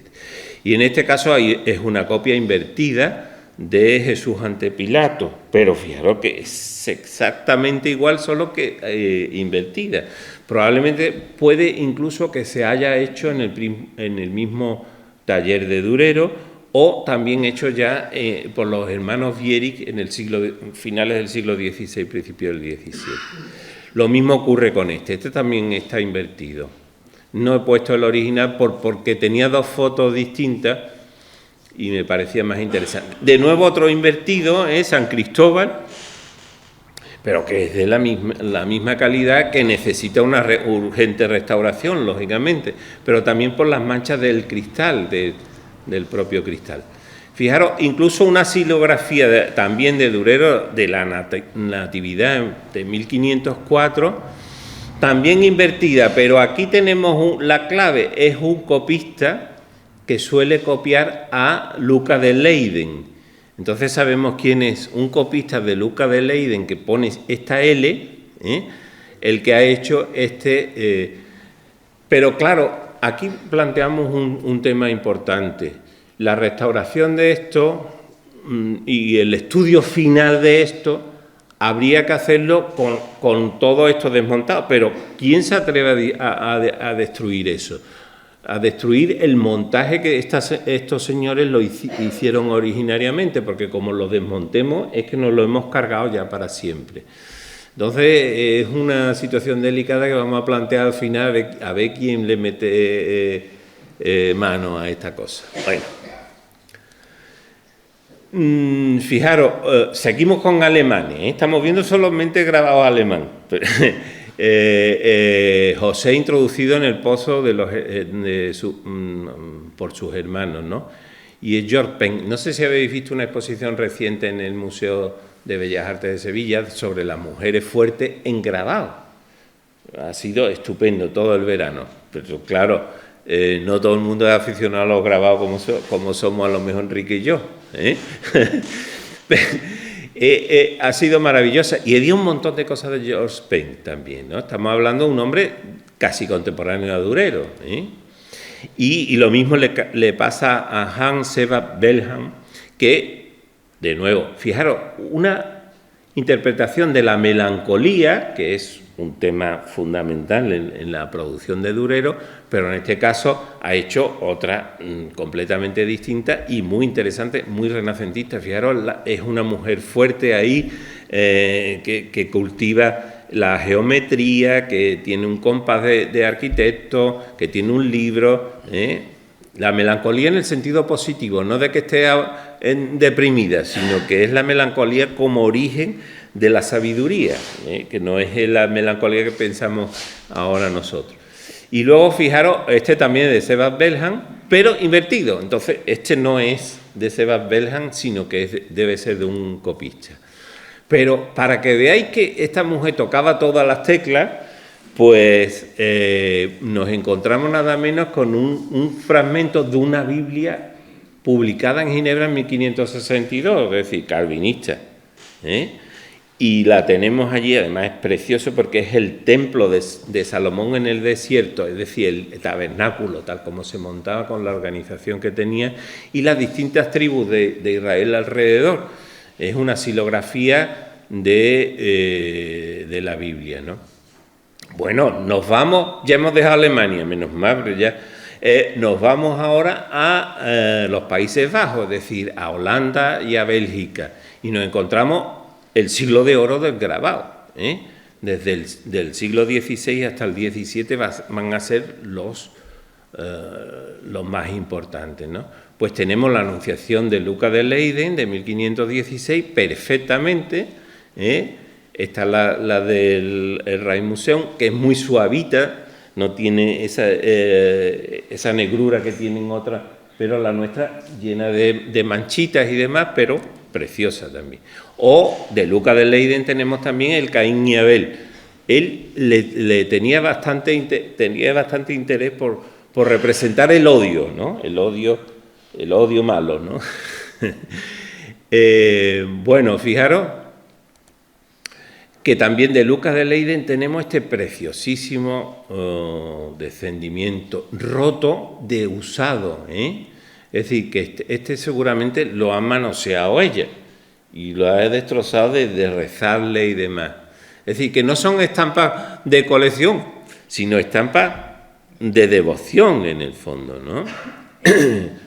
Y en este caso es una copia invertida de Jesús ante Pilato, pero fijaros que es exactamente igual, solo que invertida. Probablemente puede incluso que se haya hecho en el mismo taller de Durero, o también hecho ya por los hermanos Vierick en finales del siglo XVI, principios del XVII. Lo mismo ocurre con este también está invertido. No he puesto el original porque tenía dos fotos distintas y me parecía más interesante. De nuevo otro invertido es San Cristóbal, pero que es de la misma calidad, que necesita una urgente restauración, lógicamente, pero también por las manchas del cristal, del propio cristal. Fijaros, incluso una xilografía también de Durero de la Natividad de 1504, también invertida, pero aquí tenemos la clave, es un copista que suele copiar a Luca de Leyden. Entonces sabemos quién es, un copista de Luca de Leyden que pone esta L, el que ha hecho pero claro, aquí planteamos un tema importante. La restauración de esto y el estudio final de esto habría que hacerlo con todo esto desmontado, pero ¿quién se atreve a destruir eso? A destruir el montaje que estos señores lo hicieron originariamente, porque como lo desmontemos es que nos lo hemos cargado ya para siempre. Entonces es una situación delicada que vamos a plantear al final, a ver quién le mete mano a esta cosa. Bueno. Fijaros, seguimos con alemanes, estamos viendo solamente grabados alemán. José introducido en el pozo por sus hermanos, ¿no? Y es Georg Penck. No sé si habéis visto una exposición reciente en el Museo de Bellas Artes de Sevilla sobre las mujeres fuertes en grabado. Ha sido estupendo todo el verano, pero claro, no todo el mundo es aficionado a los grabados como somos a lo mejor Enrique y yo, ha sido maravillosa, y he visto un montón de cosas de Georg Penck también, ¿no? Estamos hablando de un hombre casi contemporáneo a Durero, y lo mismo le pasa a Hans Sebald Bellham, que, de nuevo, fijaros, una interpretación de la melancolía, que es un tema fundamental en la producción de Durero, pero en este caso ha hecho otra completamente distinta y muy interesante, muy renacentista. Fijaros, es una mujer fuerte ahí, que cultiva la geometría, que tiene un compás de arquitecto, que tiene un libro. La melancolía en el sentido positivo, no de que esté deprimida, sino que es la melancolía como origen de la sabiduría, que no es la melancolía que pensamos ahora nosotros. Y luego, fijaros, también es de Sebald Bellham, pero invertido. Entonces, no es de Sebald Bellham, sino que debe ser de un copista. Pero para que veáis que esta mujer tocaba todas las teclas, pues nos encontramos nada menos con un fragmento de una Biblia publicada en Ginebra en 1562, es decir, calvinista, y la tenemos allí, además es precioso porque es el templo de Salomón en el desierto, es decir, el tabernáculo, tal como se montaba con la organización que tenía, y las distintas tribus de Israel alrededor. Es una xilografía de la Biblia, ¿no? Bueno, nos vamos, ya hemos dejado Alemania, menos mal, pero ya nos vamos ahora a los Países Bajos, es decir, a Holanda y a Bélgica, y nos encontramos el siglo de oro del grabado, ¿eh? Desde del siglo XVI hasta el XVII van a ser los más importantes, ¿no? Pues tenemos la Anunciación de Lucas de Leyden de 1516 perfectamente, ¿eh? Está la del Rijksmuseum, que es muy suavita, no tiene esa negrura que tienen otras, pero la nuestra llena de manchitas y demás, pero preciosa también. O de Lucas de Leyden tenemos también el Caín y Abel. Él le tenía bastante interés por representar el odio, ¿no? El odio malo, ¿no? Bueno, fijaros que también de Lucas de Leyden tenemos este preciosísimo descendimiento roto de usado, ¿eh? Es decir, que este seguramente lo ha manoseado ella y lo ha destrozado de rezarle y demás. Es decir, que no son estampas de colección, sino estampas de devoción en el fondo, ¿no?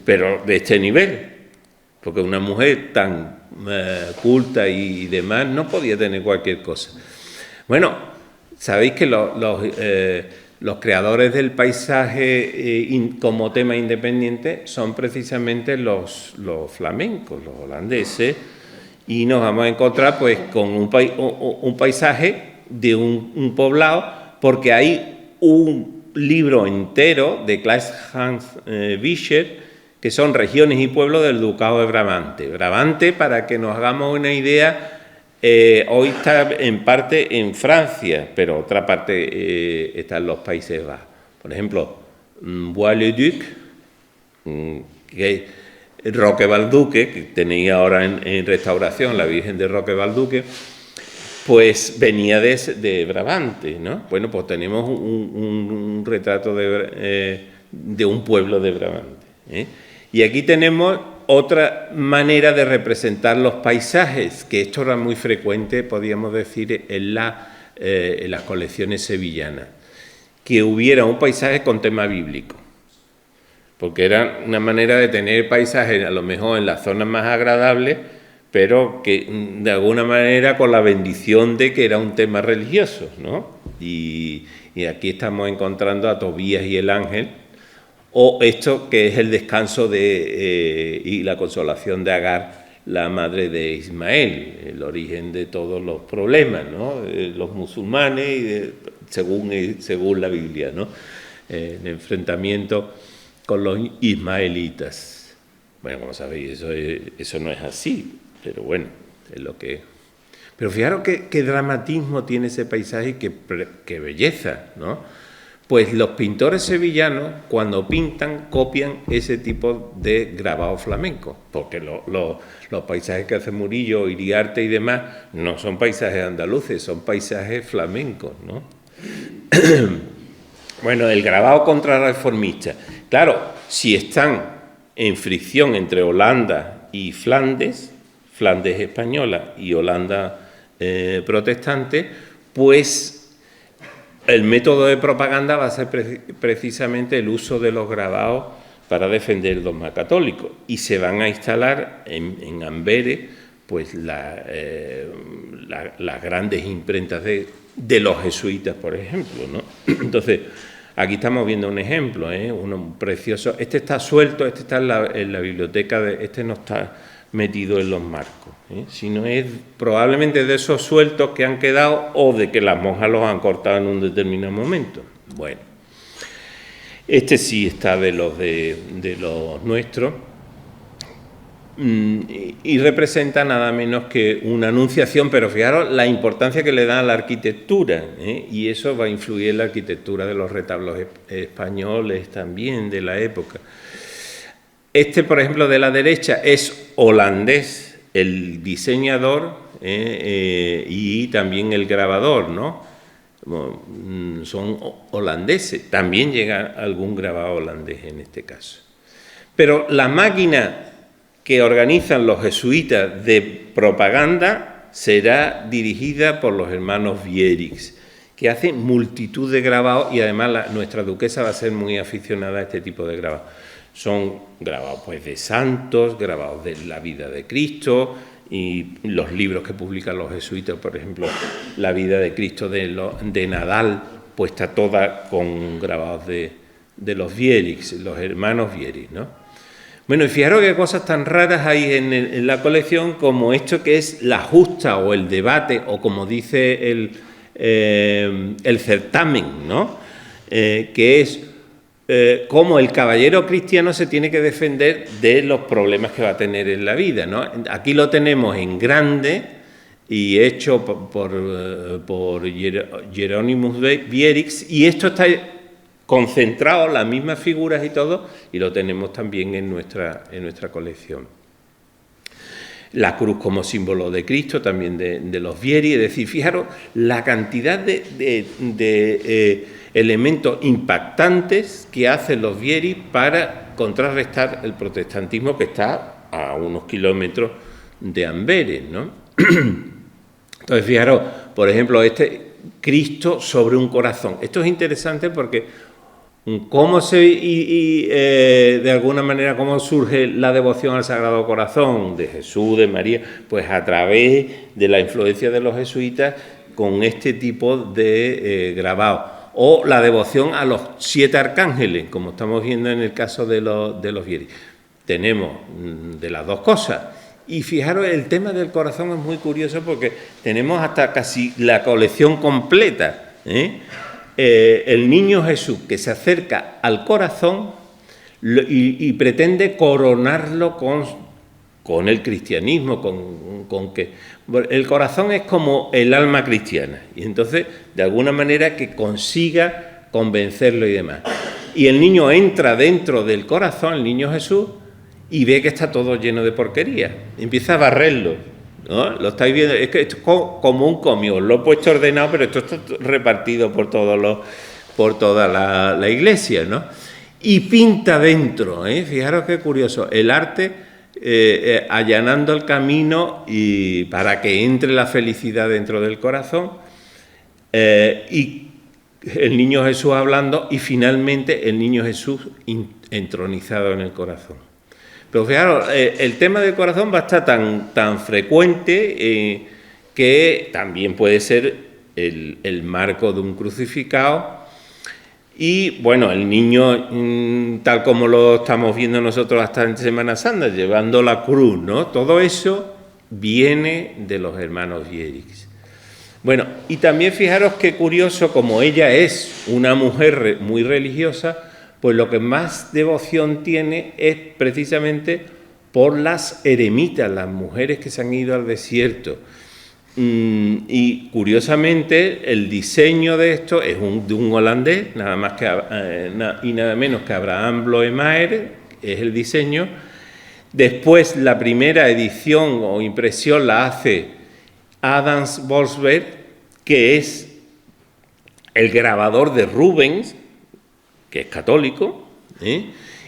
Pero de este nivel, porque una mujer tan culta y demás no podía tener cualquier cosa. Bueno, sabéis que los creadores del paisaje como tema independiente son precisamente los flamencos, los holandeses, y nos vamos a encontrar pues con un paisaje de un poblado, porque hay un libro entero de Klaas Hans Visser, que son regiones y pueblos del Ducado de Brabante. Brabante, para que nos hagamos una idea, hoy está en parte en Francia, pero otra parte está en los Países Bajos. Por ejemplo, Bois-le-Duc, Roquevalduque, que tenéis ahora en restauración, la Virgen de Roquevalduque, pues venía de Brabante, ¿no? Bueno, pues tenemos un retrato de un pueblo de Brabante, ¿eh? Y aquí tenemos otra manera de representar los paisajes, que esto era muy frecuente, podríamos decir, en las colecciones sevillanas, que hubiera un paisaje con tema bíblico, porque era una manera de tener paisajes a lo mejor en las zonas más agradables, pero que de alguna manera con la bendición de que era un tema religioso, ¿no? Y aquí estamos encontrando a Tobías y el ángel, o esto que es el descanso y la consolación de Agar, la madre de Ismael, el origen de todos los problemas, ¿no? Los musulmanes, según la Biblia, ¿no? El enfrentamiento con los ismaelitas. Bueno, como sabéis, eso no es así, pero bueno, es lo que es. Pero fijaros qué dramatismo tiene ese paisaje y qué belleza, ¿no? Pues los pintores sevillanos, cuando pintan, copian ese tipo de grabado flamenco, porque los paisajes que hace Murillo, Iriarte y demás, no son paisajes andaluces, son paisajes flamencos, ¿no? Bueno, el grabado contrarreformista. Claro, si están en fricción entre Holanda y Flandes española y Holanda protestante, pues el método de propaganda va a ser precisamente el uso de los grabados para defender el dogma católico, y se van a instalar en Amberes pues las grandes imprentas de los jesuitas, por ejemplo, ¿no? Entonces, aquí estamos viendo un ejemplo, uno precioso. Este está suelto, este está en la biblioteca, este no está metido en los marcos, sino es probablemente de esos sueltos que han quedado o de que las monjas los han cortado en un determinado momento. Bueno, este sí está de los nuestros, y representa nada menos que una anunciación, pero fijaros la importancia que le da a la arquitectura, y eso va a influir en la arquitectura de los retablos españoles también de la época. Este, por ejemplo, de la derecha es holandés, el diseñador y también el grabador, ¿no? Son holandeses, también llega algún grabado holandés en este caso. Pero la máquina que organizan los jesuitas de propaganda será dirigida por los hermanos Vierix, que hacen multitud de grabados, y además nuestra duquesa va a ser muy aficionada a este tipo de grabados. Son grabados pues de santos, grabados de la vida de Cristo, y los libros que publican los jesuitas, por ejemplo, la vida de Cristo de Nadal, pues está toda con grabados de los Vierix, los hermanos Vierix, ¿no? Bueno, y fijaros qué cosas tan raras hay en la colección, como esto que es la justa o el debate, o como dice el certamen, ¿no? Que es cómo el caballero cristiano se tiene que defender de los problemas que va a tener en la vida, ¿no? Aquí lo tenemos en grande y hecho por Hieronymus Vierix, y esto está concentrado, las mismas figuras y todo, y lo tenemos también en nuestra colección. La cruz como símbolo de Cristo, también de los Vieri, es decir, fijaros la cantidad de elementos impactantes que hacen los Vieri para contrarrestar el protestantismo que está a unos kilómetros de Amberes, ¿no? Entonces, fijaros, por ejemplo, este Cristo sobre un corazón. Esto es interesante porque cómo de alguna manera, cómo surge la devoción al Sagrado Corazón de Jesús, de María, pues a través de la influencia de los jesuitas con este tipo de grabados. O la devoción a los 7 arcángeles, como estamos viendo en el caso de los Vieri. Tenemos de las dos cosas. Y fijaros, el tema del corazón es muy curioso porque tenemos hasta casi la colección completa, el niño Jesús que se acerca al corazón y pretende coronarlo con el cristianismo, con que el corazón es como el alma cristiana, y entonces de alguna manera que consiga convencerlo y demás. Y el niño entra dentro del corazón, el niño Jesús, y ve que está todo lleno de porquería, empieza a barrerlo, ¿no? Lo estáis viendo, es que esto es como un comio, lo he puesto ordenado, pero esto está repartido por toda la iglesia, ¿no? Y pinta dentro, fijaros qué curioso, el arte allanando el camino y para que entre la felicidad dentro del corazón, y el niño Jesús hablando, y finalmente el niño Jesús entronizado en el corazón. Pero fijaros, el tema del corazón va a estar tan frecuente que también puede ser el marco de un crucificado. Y bueno, el niño, tal como lo estamos viendo nosotros hasta en Semana Santa, llevando la cruz, ¿no? Todo eso viene de los hermanos Vierix. Bueno, y también fijaros qué curioso, como ella es una mujer muy religiosa, pues lo que más devoción tiene es precisamente por las eremitas, las mujeres que se han ido al desierto. Y curiosamente el diseño de esto es de un holandés, nada más que y nada menos que Abraham Bloemaer, es el diseño. Después la primera edición o impresión la hace Adams Borsberg, que es el grabador de Rubens, que es católico,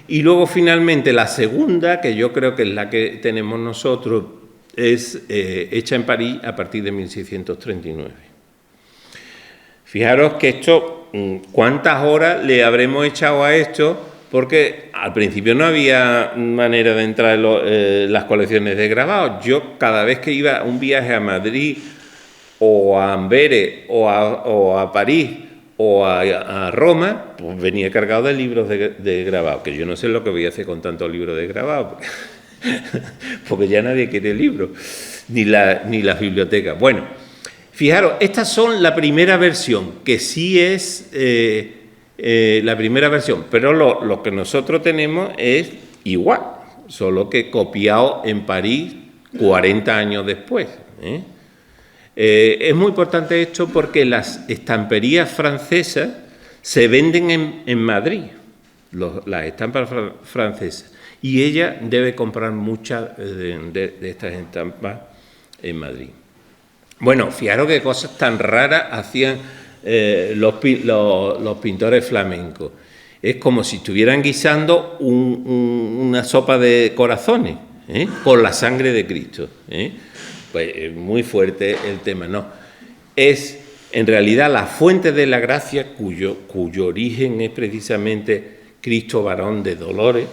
y luego finalmente la segunda, que yo creo que es la que tenemos nosotros, es hecha en París a partir de 1639. Fijaros que esto, cuántas horas le habremos echado a esto, porque al principio no había manera de entrar en las colecciones de grabados. Yo cada vez que iba a un viaje a Madrid o a Amberes o a París o a Roma, pues venía cargado de libros de grabado, que yo no sé lo que voy a hacer con tantos libros de grabado, porque ya nadie quiere libros, ni las bibliotecas. Bueno, fijaros, estas son la primera versión, que sí es la primera versión, pero lo que nosotros tenemos es igual, solo que copiado en París 40 años después, es muy importante esto porque las estamperías francesas se venden en Madrid, las estampas francesas, y ella debe comprar muchas de estas estampas en Madrid. Bueno, fijaros qué cosas tan raras hacían los pintores flamencos. Es como si estuvieran guisando una sopa de corazones, con la sangre de Cristo. Pues es muy fuerte el tema, ¿no? Es en realidad la fuente de la gracia cuyo origen es precisamente Cristo varón de dolores,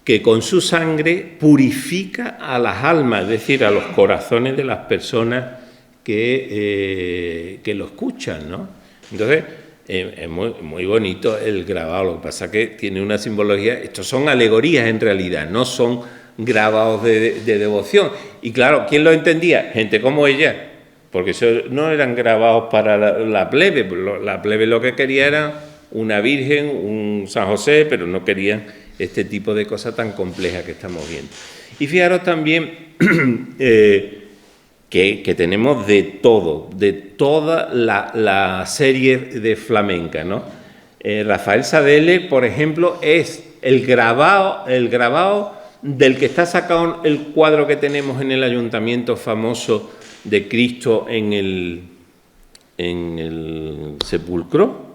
que con su sangre purifica a las almas, es decir, a los corazones de las personas que lo escuchan, ¿no? Entonces, es muy bonito el grabado, lo que pasa es que tiene una simbología, estos son alegorías en realidad, no son grabados de devoción. Y claro, ¿quién lo entendía? Gente como ella, porque eso no eran grabados para la plebe, la plebe lo que quería era una virgen, un San José, pero no querían este tipo de cosas tan complejas que estamos viendo. Y fijaros también que tenemos de todo, de toda la serie de flamenca, ¿no? Rafael Sadele, por ejemplo, es el grabado del que está sacado el cuadro que tenemos en el ayuntamiento famoso de Cristo en el sepulcro,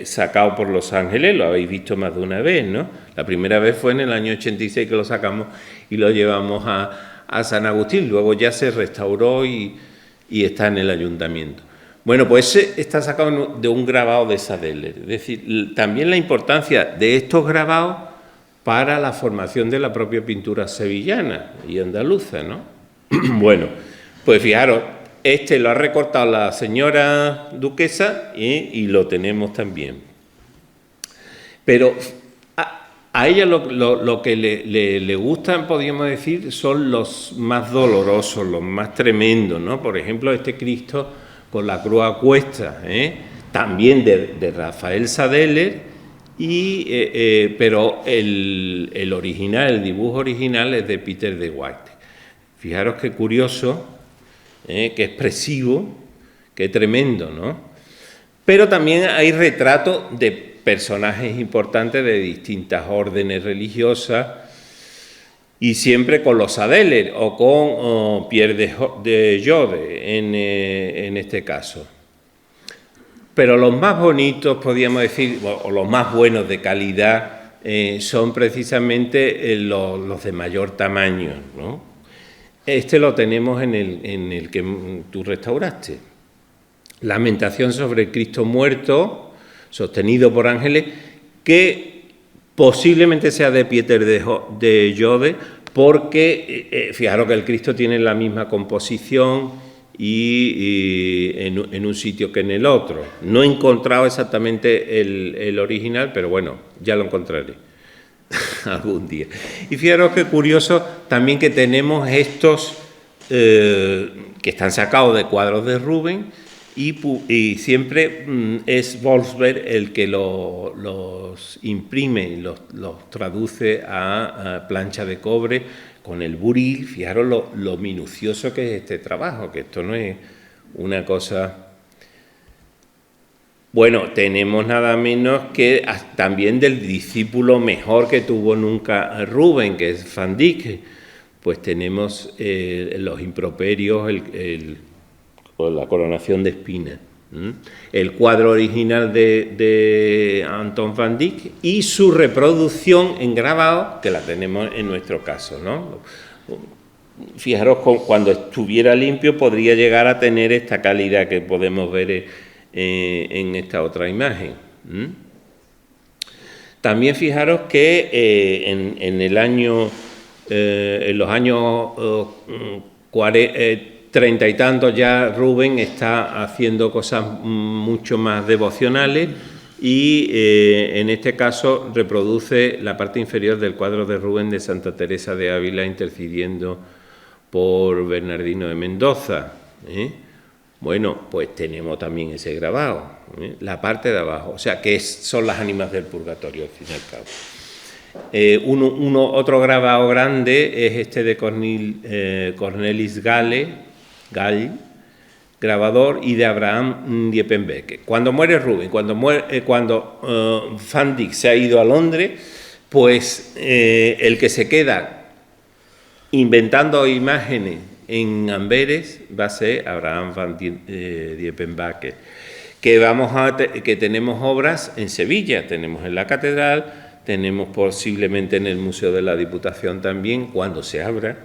sacado por Los Ángeles, lo habéis visto más de una vez, ¿no? La primera vez fue en el año 86 que lo sacamos y lo llevamos a San Agustín, luego ya se restauró y está en el ayuntamiento. Bueno, pues está sacado de un grabado de Sadele, es decir, también la importancia de estos grabados para la formación de la propia pintura sevillana y andaluza, ¿no? Bueno, pues fijaros, este lo ha recortado la señora duquesa y lo tenemos también. Pero a ella lo que le gustan, podríamos decir, son los más dolorosos, los más tremendos, ¿no? Por ejemplo, este Cristo con la cruz a cuesta, también de Rafael Sadele, pero el original, el dibujo original es de Peter de White. Fijaros qué curioso, qué expresivo, qué tremendo, ¿no? Pero también hay retratos de personajes importantes de distintas órdenes religiosas y siempre con los Sadele o con Pierre de Jode en este caso. Pero los más bonitos, podríamos decir, o los más buenos de calidad, son precisamente los de mayor tamaño, ¿no? Este lo tenemos en el que tú restauraste. Lamentación sobre el Cristo muerto, sostenido por ángeles, que posiblemente sea de Peter de Jode, porque fijaros que el Cristo tiene la misma composición y en un sitio que en el otro. No he encontrado exactamente el original, pero bueno, ya lo encontraré algún día. Y fijaros qué curioso también que tenemos estos que están sacados de cuadros de Rubens y siempre es Wolfsberg el que los imprime, los traduce a plancha de cobre con el buril. Fijaros lo minucioso que es este trabajo, que esto no es una cosa... Bueno, tenemos nada menos que también del discípulo mejor que tuvo nunca Rubens, que es Van Dyck. Pues tenemos los improperios, la coronación de espinas, el cuadro original de Anton van Dyck y su reproducción en grabado, que la tenemos en nuestro caso, ¿no? Fijaros, cuando estuviera limpio podría llegar a tener esta calidad que podemos ver en esta otra imagen. También fijaros que en los años 30 y tantos ya Rubens está haciendo cosas mucho más devocionales y en este caso reproduce la parte inferior del cuadro de Rubens de Santa Teresa de Ávila intercediendo por Bernardino de Mendoza. Bueno, pues tenemos también ese grabado, la parte de abajo, o sea, que son las ánimas del purgatorio, al fin y al cabo. Otro grabado grande es este de Cornelis Gall, grabador, y de Abraham Diepenbeck. Cuando muere Rubens, cuando Van Dyck se ha ido a Londres, pues el que se queda inventando imágenes en Amberes va a ser Abraham van Diepenbacher, que tenemos obras en Sevilla, tenemos en la Catedral, tenemos posiblemente en el Museo de la Diputación también, cuando se abra,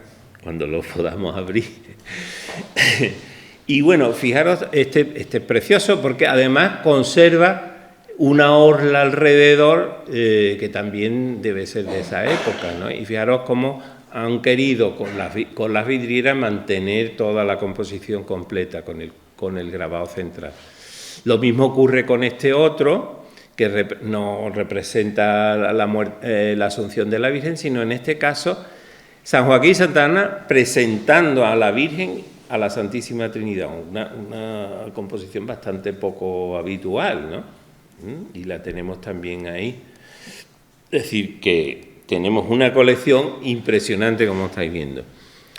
cuando lo podamos abrir. Y bueno, fijaros, este es precioso porque además conserva una orla alrededor que también debe ser de esa época, ¿no? Y fijaros cómo han querido con las vidrieras mantener toda la composición completa con el grabado central. Lo mismo ocurre con este otro, que no representa la Asunción de la Virgen, sino en este caso San Joaquín y Santa Ana presentando a la Virgen a la Santísima Trinidad, una composición bastante poco habitual, ¿no? Y la tenemos también ahí. Es decir, que tenemos una colección impresionante, como estáis viendo,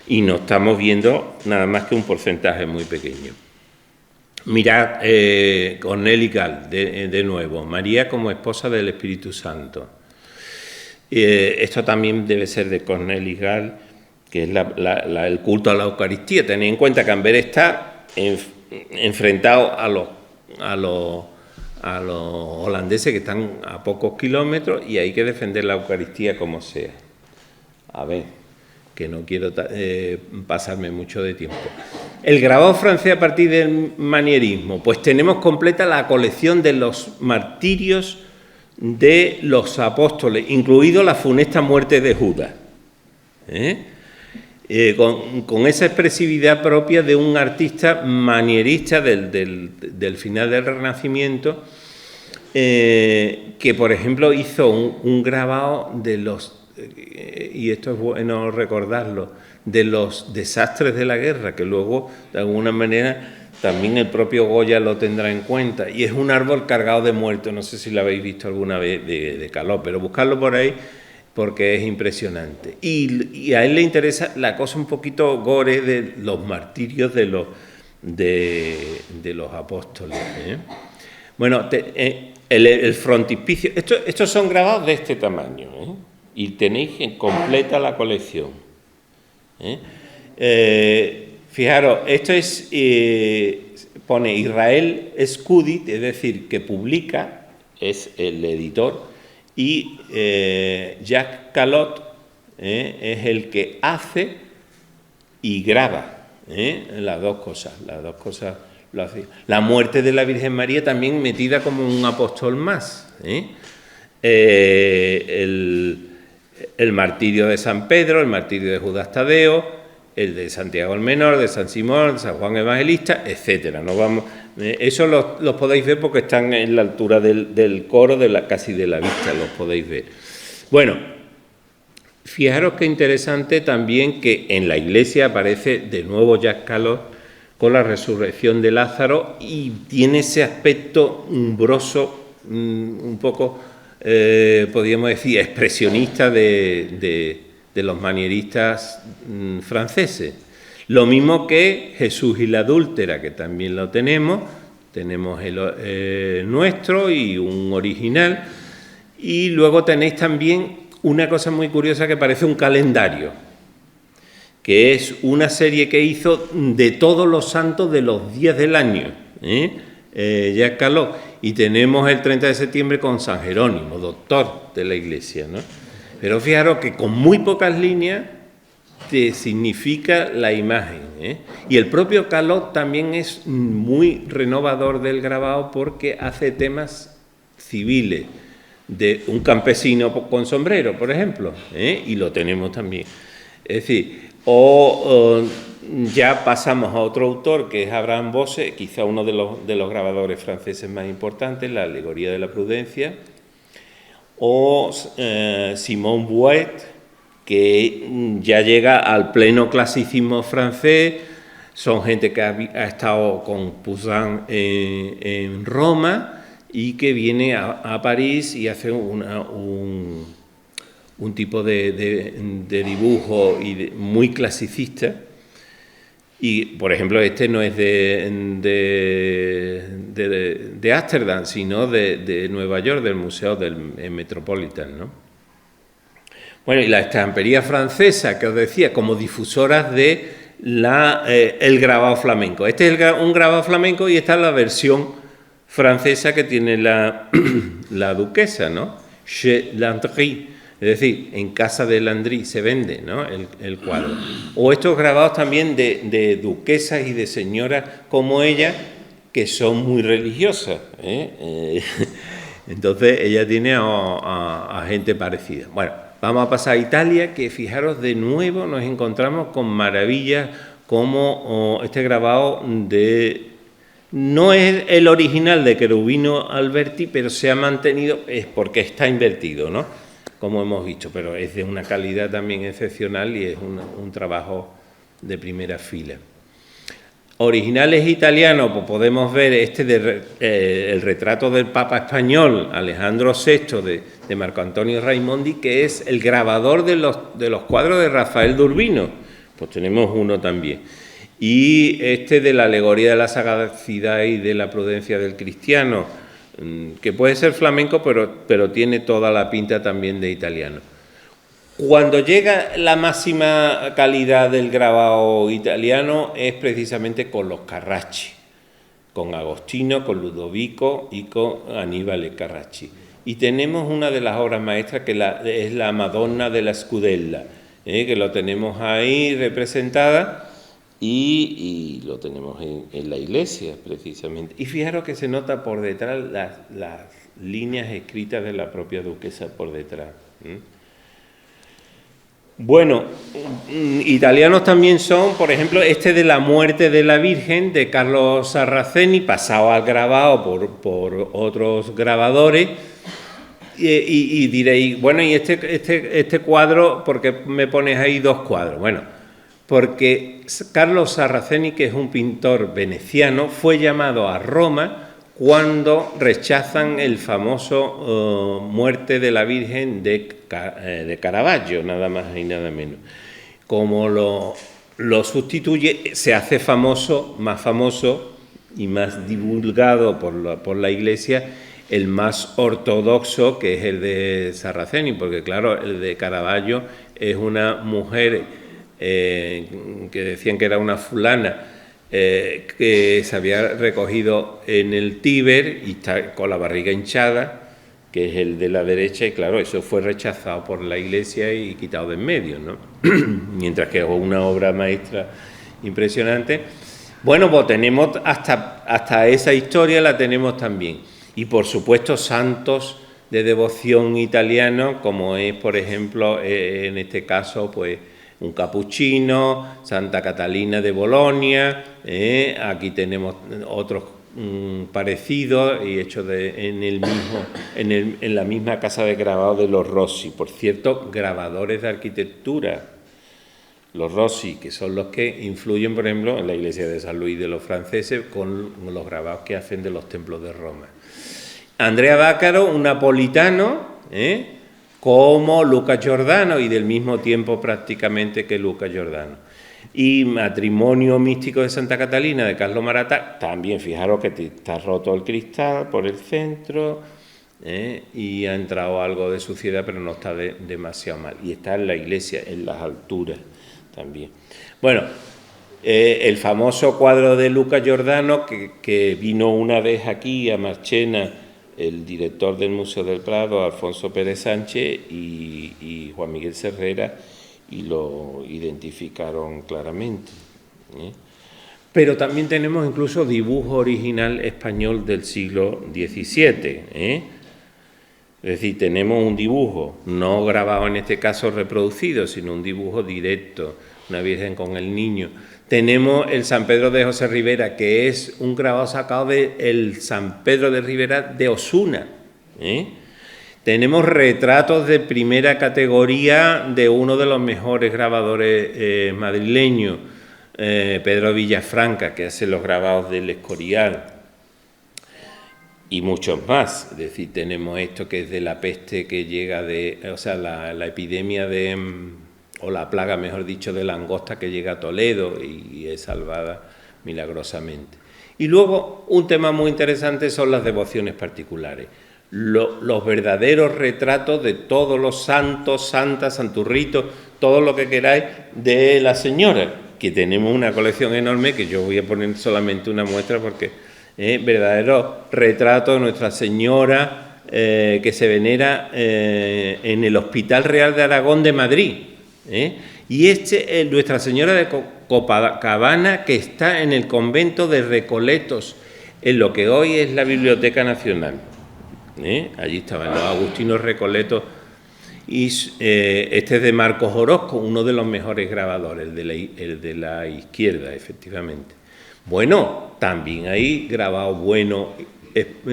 y no estamos viendo nada más que un porcentaje muy pequeño. Mirad, Corneli Gal, de nuevo, María como esposa del Espíritu Santo. Esto también debe ser de Corneli Gal, que es el culto a la Eucaristía. Tened en cuenta que Amberes está enfrentado a los holandeses que están a pocos kilómetros y hay que defender la Eucaristía como sea. A ver, que no quiero pasarme mucho de tiempo. El grabado francés a partir del manierismo, pues tenemos completa la colección de los martirios de los apóstoles, incluido la funesta muerte de Judas, con esa expresividad propia de un artista manierista del final del Renacimiento, que por ejemplo hizo un grabado de los, y esto es bueno recordarlo, de los desastres de la guerra, que luego de alguna manera también el propio Goya lo tendrá en cuenta, y es un árbol cargado de muertos, no sé si lo habéis visto alguna vez de Caló, pero buscarlo por ahí porque es impresionante. Y a él le interesa la cosa un poquito gore de los martirios de los apóstoles. Bueno, el frontispicio, estos son grabados de este tamaño, y tenéis en completa la colección. Fijaros, esto es, pone Israel Scudit, es decir, que publica, es el editor, y Jacques Callot es el que hace y graba, las dos cosas lo hace. La muerte de la Virgen María también metida como un apóstol más, el martirio de San Pedro, el martirio de Judas Tadeo, el de Santiago el Menor, de San Simón, San Juan Evangelista, etcétera. No vamos, eso los podéis ver porque están en la altura del coro, casi de la vista, los podéis ver. Bueno, fijaros qué interesante también que en la iglesia aparece de nuevo Jacques Callot con la resurrección de Lázaro y tiene ese aspecto umbroso, un poco, podríamos decir, expresionista de los manieristas franceses. Lo mismo que Jesús y la adúltera, que también lo tenemos el nuestro y un original, y luego tenéis también una cosa muy curiosa que parece un calendario, que es una serie que hizo de todos los santos de los días del año, Jacques Callot, y tenemos el 30 de septiembre con San Jerónimo, doctor de la Iglesia, ¿no? Pero fijaros que con muy pocas líneas te significa la imagen, Y el propio Callot también es muy renovador del grabado porque hace temas civiles, de un campesino con sombrero, por ejemplo, y lo tenemos también. Es decir, ya pasamos a otro autor que es Abraham Bosse, quizá uno de los grabadores franceses más importantes, la Alegoría de la Prudencia, o Simon Bouet, que ya llega al pleno clasicismo francés. Son gente que ha estado con Poussin en Roma y que viene a París y hace un tipo de dibujo muy clasicista. Y, por ejemplo, este no es de Ámsterdam, sino de Nueva York, del Museo del Metropolitan, ¿no? Bueno, y la estampería francesa, que os decía, como difusoras de el grabado flamenco. Este es un grabado flamenco y esta es la versión francesa que tiene la duquesa, ¿no? Chez Landry, es decir, en casa de Landry se vende, ¿no? el cuadro. O estos grabados también de duquesas y de señoras como ella, que son muy religiosas, ¿eh? Entonces ella tiene a gente parecida. Bueno, vamos a pasar a Italia, que fijaros, de nuevo nos encontramos con maravillas como este grabado no es el original de Cherubino Alberti, pero se ha mantenido, es porque está invertido, ¿no? Como hemos visto, pero es de una calidad también excepcional y es un trabajo de primera fila. Originales italianos, pues podemos ver el retrato del Papa español, Alejandro VI, de Marco Antonio Raimondi, que es el grabador de los cuadros de Rafael de Urbino. Pues tenemos uno también. Y de la alegoría de la sagacidad y de la prudencia del cristiano, que puede ser flamenco, pero tiene toda la pinta también de italiano. Cuando llega la máxima calidad del grabado italiano es precisamente con los Carracci, con Agostino, con Ludovico y con Aníbal Carracci. Y tenemos una de las obras maestras que es la Madonna de la Scudella, que lo tenemos ahí representada y lo tenemos en la iglesia precisamente. Y fijaros que se nota por detrás las líneas escritas de la propia duquesa por detrás. Bueno, italianos también son, por ejemplo, de la muerte de la Virgen, de Carlo Sarraceni, pasado al grabado por otros grabadores, y diréis, bueno, ¿y este cuadro, por qué me pones ahí dos cuadros? Bueno, porque Carlo Sarraceni, que es un pintor veneciano, fue llamado a Roma cuando rechazan el famoso Muerte de la Virgen de Caravaggio, nada más y nada menos. Como lo sustituye, se hace más famoso y más divulgado por la Iglesia, el más ortodoxo, que es el de Sarraceni, porque claro, el de Caravaggio es una mujer que decían que era una fulana, que se había recogido en el Tíber y está con la barriga hinchada, que es el de la derecha, y claro, eso fue rechazado por la Iglesia y quitado de en medio, ¿no? Mientras que es una obra maestra impresionante. Bueno, pues tenemos hasta esa historia la tenemos también. Y por supuesto santos de devoción italianos, como es, por ejemplo, en este caso, pues un capuchino, Santa Catalina de Bolonia, aquí tenemos otros parecidos y hechos en la misma casa de grabado de los Rossi. Por cierto, grabadores de arquitectura, los Rossi, que son los que influyen, por ejemplo, en la iglesia de San Luis de los franceses con los grabados que hacen de los templos de Roma. Andrea Bácaro, un napolitano, como Luca Giordano, y del mismo tiempo prácticamente que Luca Giordano. Y Matrimonio místico de Santa Catalina, de Carlo Maratá, también fijaros que está roto el cristal por el centro, y ha entrado algo de suciedad, pero no está demasiado mal. Y está en la iglesia, en las alturas también. Bueno, el famoso cuadro de Luca Giordano, que vino una vez aquí a Marchena, el director del Museo del Prado, Alfonso Pérez Sánchez y Juan Miguel Serrera, y lo identificaron claramente. Pero también tenemos incluso dibujo original español del siglo XVII. Es decir, tenemos un dibujo, no grabado en este caso reproducido, sino un dibujo directo, una Virgen con el niño. Tenemos el San Pedro de José Rivera, que es un grabado sacado del San Pedro de Rivera de Osuna. Tenemos retratos de primera categoría de uno de los mejores grabadores madrileños, Pedro Villafranca, que hace los grabados del Escorial, y muchos más. Es decir, tenemos esto que es de la peste que llega la epidemia o la plaga, mejor dicho, de langosta que llega a Toledo y es salvada milagrosamente. Y luego, un tema muy interesante son las devociones particulares. Los verdaderos retratos de todos los santos, santas, santurritos, todo lo que queráis de la Señora. que tenemos una colección enorme, que yo voy a poner solamente una muestra porque verdadero retrato de Nuestra Señora que se venera en el Hospital Real de Aragón de Madrid. Y Nuestra Señora de Copacabana, que está en el convento de Recoletos, en lo que hoy es la Biblioteca Nacional. Allí estaban los agustinos Recoletos. Y este es de Marcos Orozco, uno de los mejores grabadores, el de la izquierda, efectivamente. Bueno, también hay grabados buenos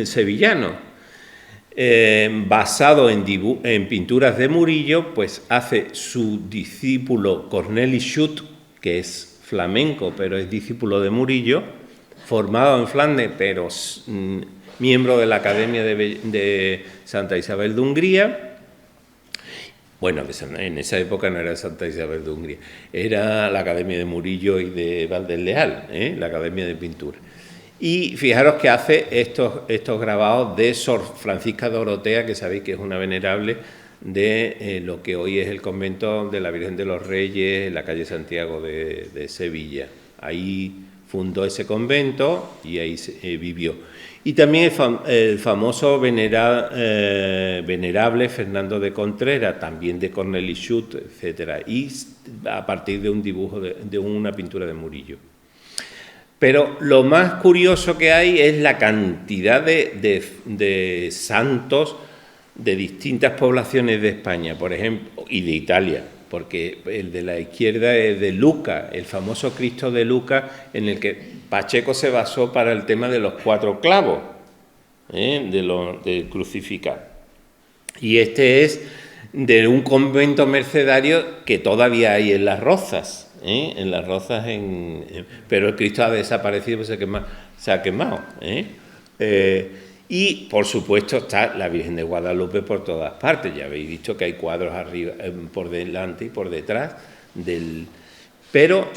sevillanos. Basado en pinturas de Murillo, pues hace su discípulo Cornelis Schutt, que es flamenco, pero es discípulo de Murillo, formado en Flandes, pero miembro de la Academia de Santa Isabel de Hungría. Bueno, en esa época no era Santa Isabel de Hungría, era la Academia de Murillo y de Valdés Leal, la Academia de Pintura. Y fijaros que hace estos grabados de Sor Francisca Dorotea, que sabéis que es una venerable de lo que hoy es el convento de la Virgen de los Reyes, en la calle Santiago de Sevilla. Ahí fundó ese convento y ahí vivió. Y también el famoso venerable Fernando de Contreras, también de Cornelis Schutt, etc. Y a partir de un dibujo, de una pintura de Murillo. Pero lo más curioso que hay es la cantidad de santos de distintas poblaciones de España, por ejemplo, y de Italia, porque el de la izquierda es de Lucca, el famoso Cristo de Lucca, en el que Pacheco se basó para el tema de los 4 clavos, de crucificar. Y este es de un convento mercedario que todavía hay en Las Rozas, en Las Rozas, pero el Cristo ha desaparecido, pues se ha quemado. Y, por supuesto, está la Virgen de Guadalupe por todas partes. Ya habéis visto que hay cuadros arriba, por delante y por detrás Pero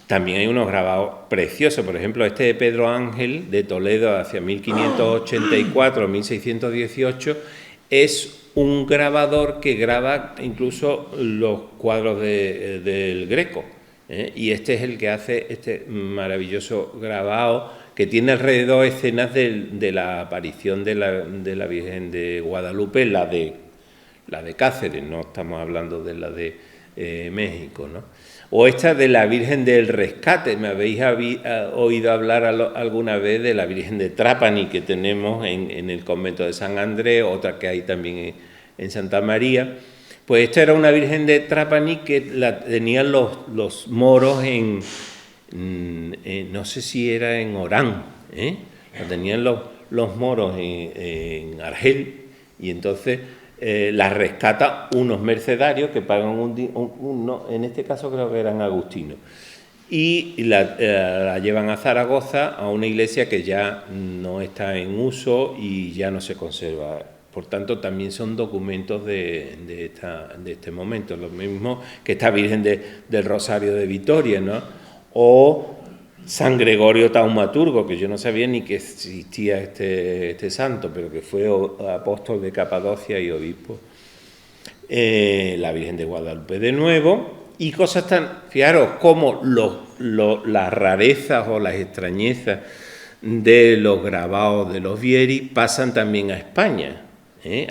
también hay unos grabados preciosos. Por ejemplo, este de Pedro Ángel, de Toledo, hacia 1584-1618, es un grabador que graba incluso los cuadros del Greco. Y este es el que hace este maravilloso grabado, que tiene alrededor escenas de la aparición de la Virgen de Guadalupe, la de Cáceres, no estamos hablando de la de México, ¿no? O esta de la Virgen del Rescate. Me habéis oído hablar alguna vez de la Virgen de Trapani, que tenemos en el convento de San Andrés, otra que hay también en Santa María. Pues esta era una Virgen de Trapani que la tenían los moros no sé si era en Orán, la tenían los moros en Argel, y entonces la rescata unos mercedarios que pagan en este caso creo que eran agustinos, y la llevan a Zaragoza, a una iglesia que ya no está en uso y ya no se conserva. Por tanto, también son documentos de este momento, lo mismo que esta Virgen del Rosario de Vitoria, ¿no? O San Gregorio Taumaturgo, que yo no sabía ni que existía este santo, pero que fue apóstol de Capadocia y obispo. La Virgen de Guadalupe de nuevo, y cosas fijaros, como las rarezas o las extrañezas de los grabados de los Vieri pasan también a España,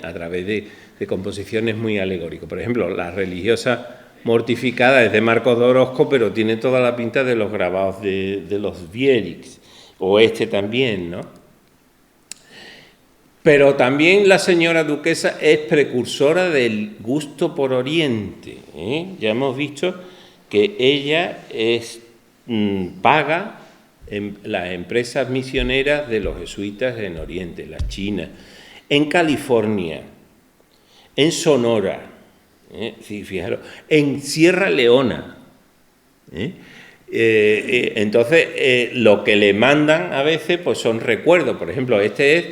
a través de composiciones muy alegóricas. Por ejemplo, la religiosa mortificada es de Marcos de Orozco, pero tiene toda la pinta de los grabados de los Vierix, o este también, ¿no? Pero también la señora duquesa es precursora del gusto por Oriente. Ya hemos visto que ella paga en las empresas misioneras de los jesuitas en Oriente, la China, en California, en Sonora, sí, fijaros, en Sierra Leona. Entonces, lo que le mandan a veces pues son recuerdos. Por ejemplo, este es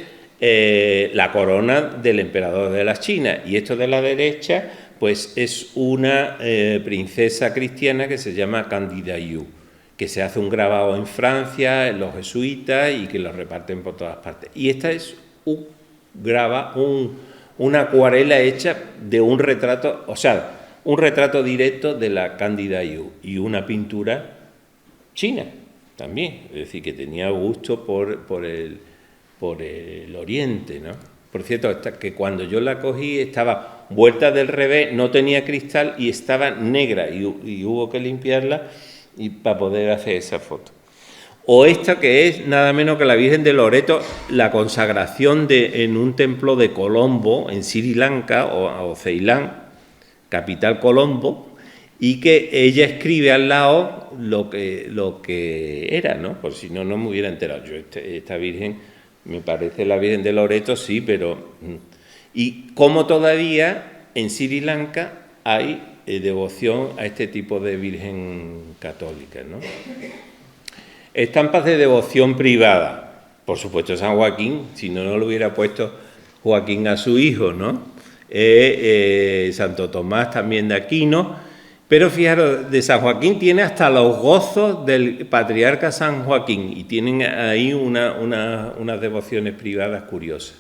la corona del emperador de la China, y esto de la derecha pues es una princesa cristiana que se llama Candida Yu, que se hace un grabado en Francia, en los jesuitas, y que lo reparten por todas partes. Y esta es una acuarela hecha de un retrato, o sea, un retrato directo de la Cándida y una pintura china también, es decir, que tenía gusto por el oriente, ¿no? Por cierto, hasta que cuando yo la cogí estaba vuelta del revés, no tenía cristal y estaba negra y hubo que limpiarla para poder hacer esa foto. O esta que es nada menos que la Virgen de Loreto, la consagración en un templo de Colombo, en Sri Lanka o Ceilán, capital Colombo, y que ella escribe al lado lo que era, ¿no? Por si no, no me hubiera enterado. Yo esta Virgen, me parece la Virgen de Loreto, sí, pero... Y como todavía en Sri Lanka hay devoción a este tipo de Virgen católica, ¿no? Estampas de devoción privada. Por supuesto, San Joaquín, si no, no lo hubiera puesto Joaquín a su hijo, ¿no? Santo Tomás también de Aquino. Pero fijaros, de San Joaquín tiene hasta los gozos del patriarca San Joaquín y tienen ahí unas devociones privadas curiosas.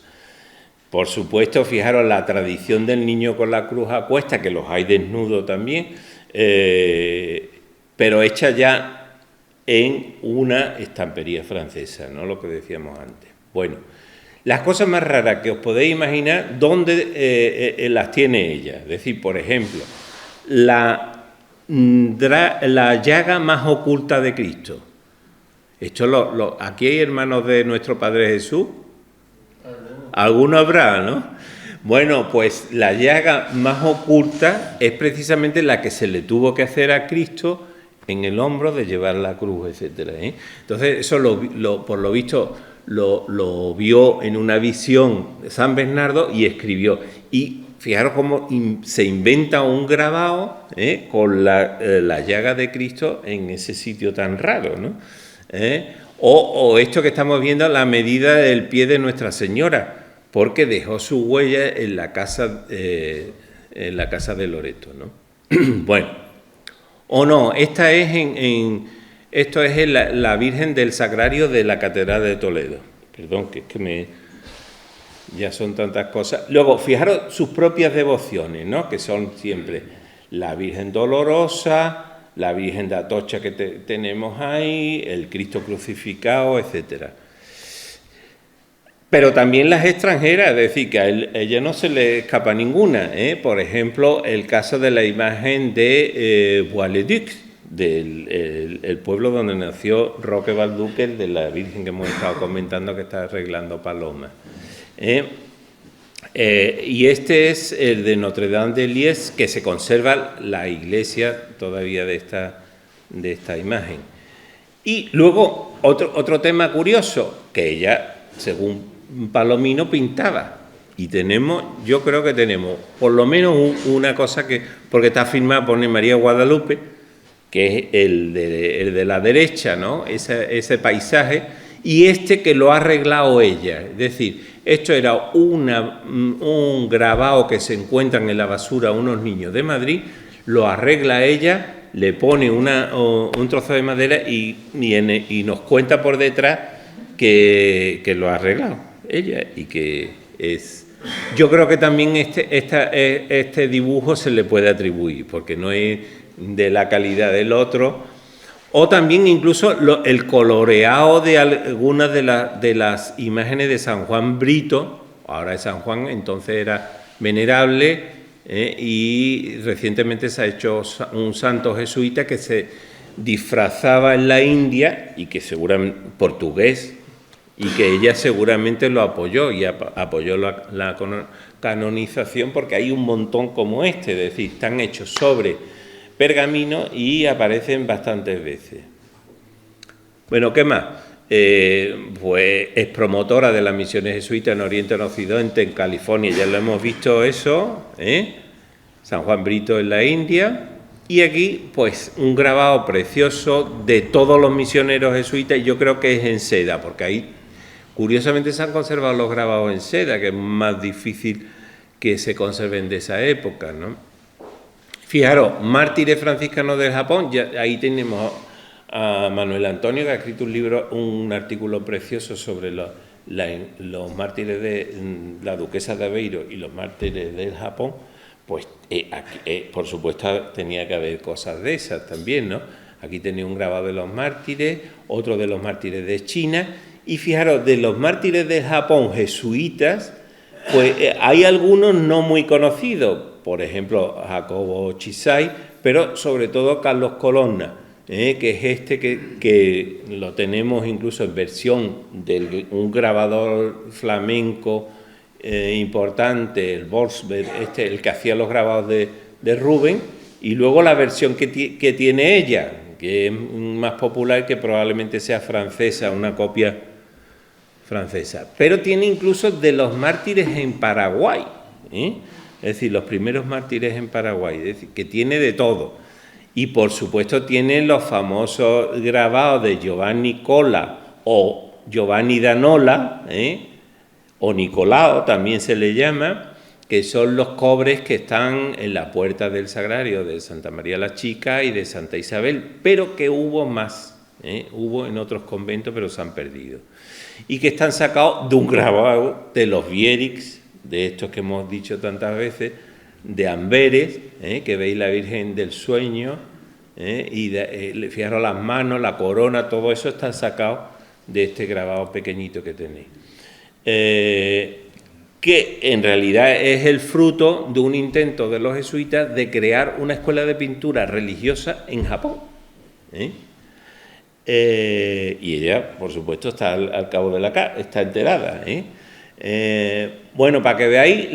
Por supuesto, fijaros la tradición del niño con la cruz a cuesta, que los hay desnudos también, pero hecha ya en una estampería francesa, ¿no? Lo que decíamos antes. Bueno, las cosas más raras que os podéis imaginar, ¿dónde las tiene ella? Es decir, por ejemplo, la llaga más oculta de Cristo. Esto aquí hay hermanos de nuestro Padre Jesús. Alguno habrá, ¿no? Bueno, pues la llaga más oculta es precisamente la que se le tuvo que hacer a Cristo en el hombro de llevar la cruz, etcétera, ¿eh? Entonces, eso por lo visto lo vio en una visión San Bernardo y escribió. Y fijaros cómo se inventa un grabado con la llaga de Cristo en ese sitio tan raro, ¿no? O esto que estamos viendo, la medida del pie de Nuestra Señora, porque dejó su huella en la casa de Loreto, ¿no? Bueno, o no, esto es la Virgen del Sagrario de la Catedral de Toledo. Perdón, que es que ya son tantas cosas. Luego, fijaros sus propias devociones, ¿no? Que son siempre la Virgen Dolorosa, la Virgen de Atocha que tenemos ahí, el Cristo crucificado, etcétera. Pero también las extranjeras, es decir, que a ella no se le escapa ninguna, ¿eh? Por ejemplo, el caso de la imagen de Bois-le-Duc, del pueblo donde nació Roque Valduquer, de la Virgen que hemos estado comentando que está arreglando palomas. Y este es el de Notre Dame de Liesse, que se conserva la iglesia todavía de esta imagen. Y luego otro tema curioso, que ella, según Palomino, pintaba. Y yo creo que tenemos por lo menos una cosa porque está firmada por María Guadalupe, que es el de la derecha, ¿no? Ese paisaje, y que lo ha arreglado ella. Es decir, esto era un grabado que se encuentran en la basura unos niños de Madrid, lo arregla ella, le pone un trozo de madera y nos cuenta por detrás que lo ha arreglado ella y que es... Yo creo que también este dibujo se le puede atribuir, porque no es de la calidad del otro, o también incluso el coloreado de algunas de las imágenes de San Juan Brito, ahora es San Juan, entonces era venerable, y recientemente se ha hecho un santo jesuita que se disfrazaba en la India y que seguramente portugués, y que ella seguramente lo apoyó y apoyó la canonización, porque hay un montón como es decir, están hechos sobre pergamino y aparecen bastantes veces. Bueno, ¿qué más? Pues es promotora de las misiones jesuitas en Oriente, en Occidente, en California, ya lo hemos visto eso, San Juan Brito en la India, y aquí pues un grabado precioso de todos los misioneros jesuitas, y yo creo que es en seda, porque ahí curiosamente se han conservado los grabados en seda, que es más difícil que se conserven de esa época, ¿no? Fijaros, mártires franciscanos del Japón, ahí tenemos a Manuel Antonio, que ha escrito un artículo precioso sobre los mártires de la duquesa de Aveiro y los mártires del Japón, Pues aquí, por supuesto tenía que haber cosas de esas también, ¿no? Aquí tenía un grabado de los mártires, otro de los mártires de China, y fijaros, de los mártires de Japón jesuitas, pues hay algunos no muy conocidos, por ejemplo, Jacobo Chisai, pero sobre todo Carlos Colonna, que es este que lo tenemos incluso en versión de un grabador flamenco importante, el Wolfsberg, el que hacía los grabados de Rubens, y luego la versión que tiene ella, que es más popular, que probablemente sea francesa, una copia francesa. Pero tiene incluso de los mártires en Paraguay, es decir, los primeros mártires en Paraguay, es decir, que tiene de todo. Y por supuesto tiene los famosos grabados de Giovanni Cola o Giovanni da Nola, o Nicolao también se le llama, que son los cobres que están en la puerta del Sagrario de Santa María la Chica y de Santa Isabel, pero que hubo más, hubo en otros conventos, pero se han perdido. Y que están sacados de un grabado de los Vierix, de estos que hemos dicho tantas veces, de Amberes, que veis la Virgen del Sueño, y fijaros las manos, la corona, todo eso está sacado de este grabado pequeñito que tenéis. Que en realidad es el fruto de un intento de los jesuitas de crear una escuela de pintura religiosa en Japón. Y ella, por supuesto, está al cabo de está enterada. Bueno, para que veáis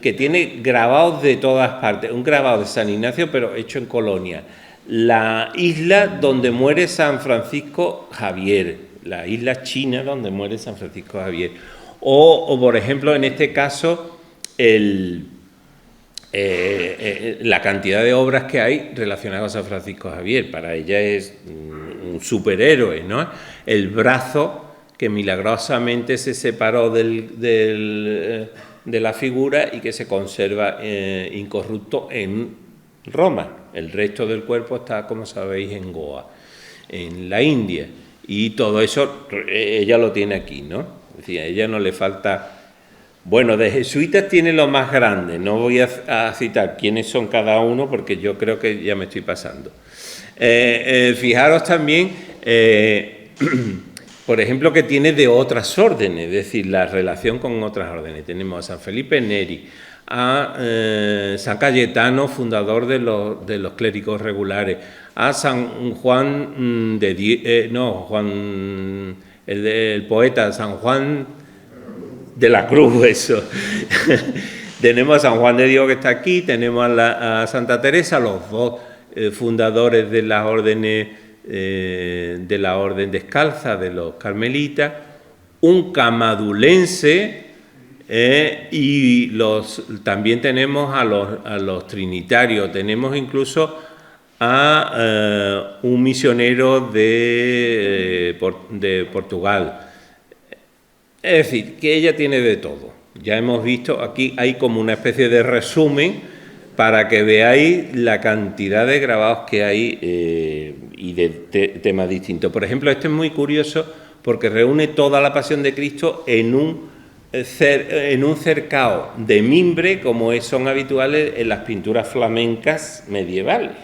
que tiene grabados de todas partes. Un grabado de San Ignacio, pero hecho en Colonia. La isla donde muere San Francisco Javier, la isla china donde muere San Francisco Javier. O por ejemplo, en este caso, la cantidad de obras que hay relacionadas con San Francisco Javier. Para ella es un superhéroe, ¿no? El brazo que milagrosamente se separó de la figura y que se conserva incorrupto en Roma. El resto del cuerpo está, como sabéis, en Goa, en la India. Y todo eso ella lo tiene aquí, ¿no? Es decir, a ella no le falta... Bueno, de jesuitas tiene lo más grande, no voy a citar quiénes son cada uno porque yo creo que ya me estoy pasando. Fijaros también, por ejemplo, que tiene de otras órdenes, es decir, la relación con otras órdenes. Tenemos a San Felipe Neri, a San Cayetano, fundador de los clérigos regulares, a San Juan el poeta San Juan de la Cruz, eso. Tenemos a San Juan de Dios que está aquí, tenemos a Santa Teresa, los dos fundadores de las órdenes, de la orden descalza de los carmelitas, un camadulense, y también tenemos a los trinitarios, tenemos incluso a un misionero de Portugal. Es decir, que ella tiene de todo. Ya hemos visto, aquí hay como una especie de resumen para que veáis la cantidad de grabados que hay y de temas distintos. Por ejemplo, este es muy curioso porque reúne toda la Pasión de Cristo en un cercado de mimbre, como son habituales en las pinturas flamencas medievales.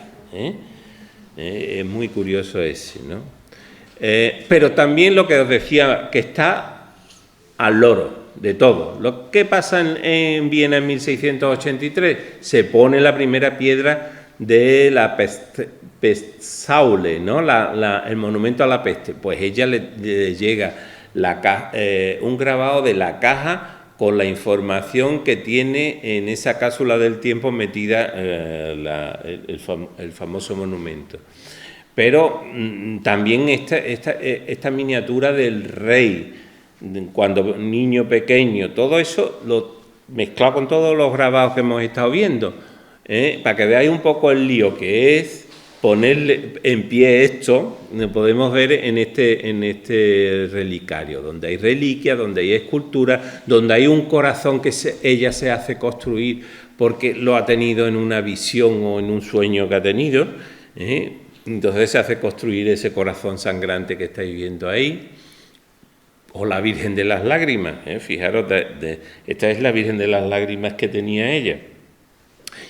Es muy curioso ese, ¿no? Pero también lo que os decía, que está al loro de todo. Lo que pasa en Viena en 1683, se pone la primera piedra de la Pestsaule, ¿no? El monumento a la peste. Pues ella le llega un grabado de la caja con la información que tiene en esa cápsula del tiempo metida el famoso monumento. Pero también esta miniatura del rey, cuando niño pequeño, todo eso lo mezclado con todos los grabados que hemos estado viendo, para que veáis un poco el lío que es ponerle en pie esto. Podemos ver en este relicario, donde hay reliquias, donde hay escultura, donde hay un corazón que ella se hace construir porque lo ha tenido en una visión o en un sueño que ha tenido, entonces se hace construir ese corazón sangrante que estáis viendo ahí. O la Virgen de las Lágrimas, fijaros, esta es la Virgen de las Lágrimas que tenía ella.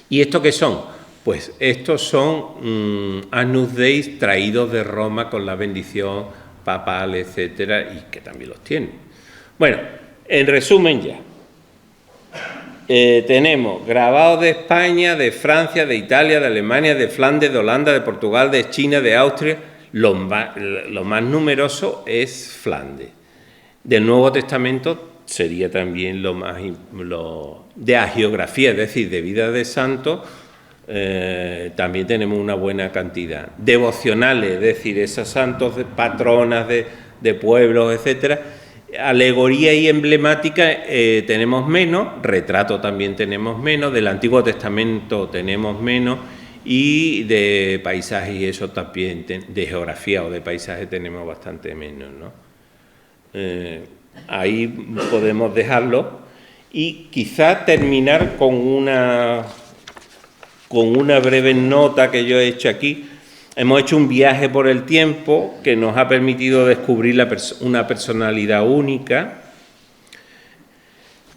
¿Y esto qué son? Pues estos son Agnus Dei traídos de Roma con la bendición papal, etcétera, y que también los tienen. Bueno, en resumen ya. Tenemos grabados de España, de Francia, de Italia, de Alemania, de Flandes, de Holanda, de Portugal, de China, de Austria. Lo más numeroso es Flandes. Del Nuevo Testamento sería también de hagiografía, es decir, de vida de santos, también tenemos una buena cantidad. Devocionales, es decir, esos santos de patronas de pueblos, etcétera. Alegoría y emblemática tenemos menos, retrato también tenemos menos, del Antiguo Testamento tenemos menos, y de paisajes y eso también, de geografía o de paisaje tenemos bastante menos, ¿no? Ahí podemos dejarlo y quizá terminar con una breve nota que yo he hecho aquí. Hemos hecho un viaje por el tiempo que nos ha permitido descubrir una personalidad única.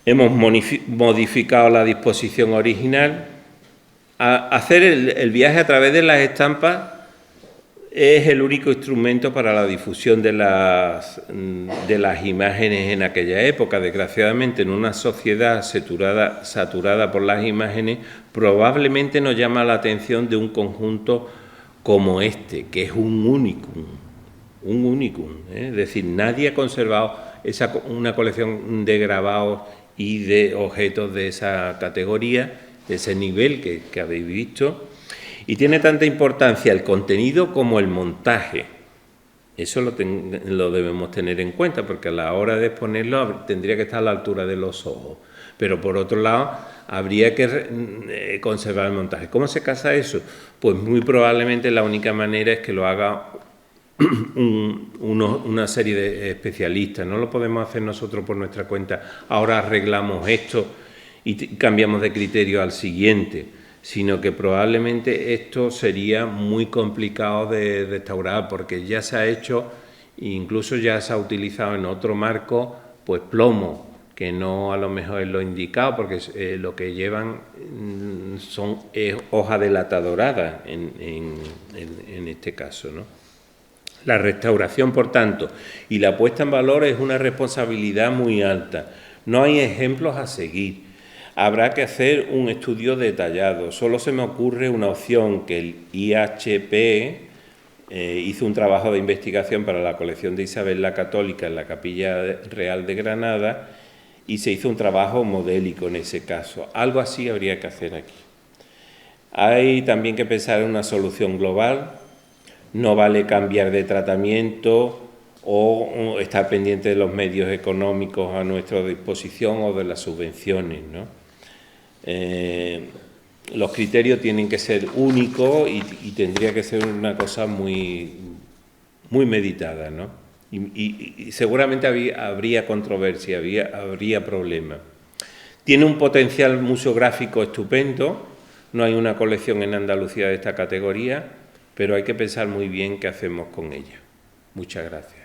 Hemos modificado la disposición original. Hacer el viaje a través de las estampas es el único instrumento para la difusión de las imágenes en aquella época. Desgraciadamente, en una sociedad saturada por las imágenes, probablemente nos llama la atención de un conjunto como este, que es un unicum, ¿eh? Es decir, nadie ha conservado una colección de grabados y de objetos de esa categoría, de ese nivel que habéis visto, y tiene tanta importancia el contenido como el montaje. Eso lo debemos tener en cuenta, porque a la hora de exponerlo tendría que estar a la altura de los ojos, pero por otro lado habría que conservar el montaje. ¿Cómo se casa eso? Pues muy probablemente la única manera es que lo haga una serie de especialistas. No lo podemos hacer nosotros por nuestra cuenta. Ahora arreglamos esto y cambiamos de criterio al siguiente, sino que probablemente esto sería muy complicado de restaurar, porque ya se ha hecho, incluso ya se ha utilizado en otro marco, pues plomo, que no a lo mejor es lo indicado, porque lo que llevan son hoja de lata dorada en este caso, ¿no? La restauración, por tanto, y la puesta en valor es una responsabilidad muy alta. No hay ejemplos a seguir. Habrá que hacer un estudio detallado. Solo se me ocurre una opción, que el IHP hizo un trabajo de investigación para la colección de Isabel la Católica en la Capilla Real de Granada, y se hizo un trabajo modélico en ese caso. Algo así habría que hacer aquí. Hay también que pensar en una solución global. No vale cambiar de tratamiento o estar pendiente de los medios económicos a nuestra disposición o de las subvenciones, ¿no? Los criterios tienen que ser únicos y tendría que ser una cosa muy meditada, ¿no? Y seguramente habría controversia, habría problemas. Tiene un potencial museográfico estupendo. No hay una colección en Andalucía de esta categoría, pero hay que pensar muy bien qué hacemos con ella. Muchas gracias.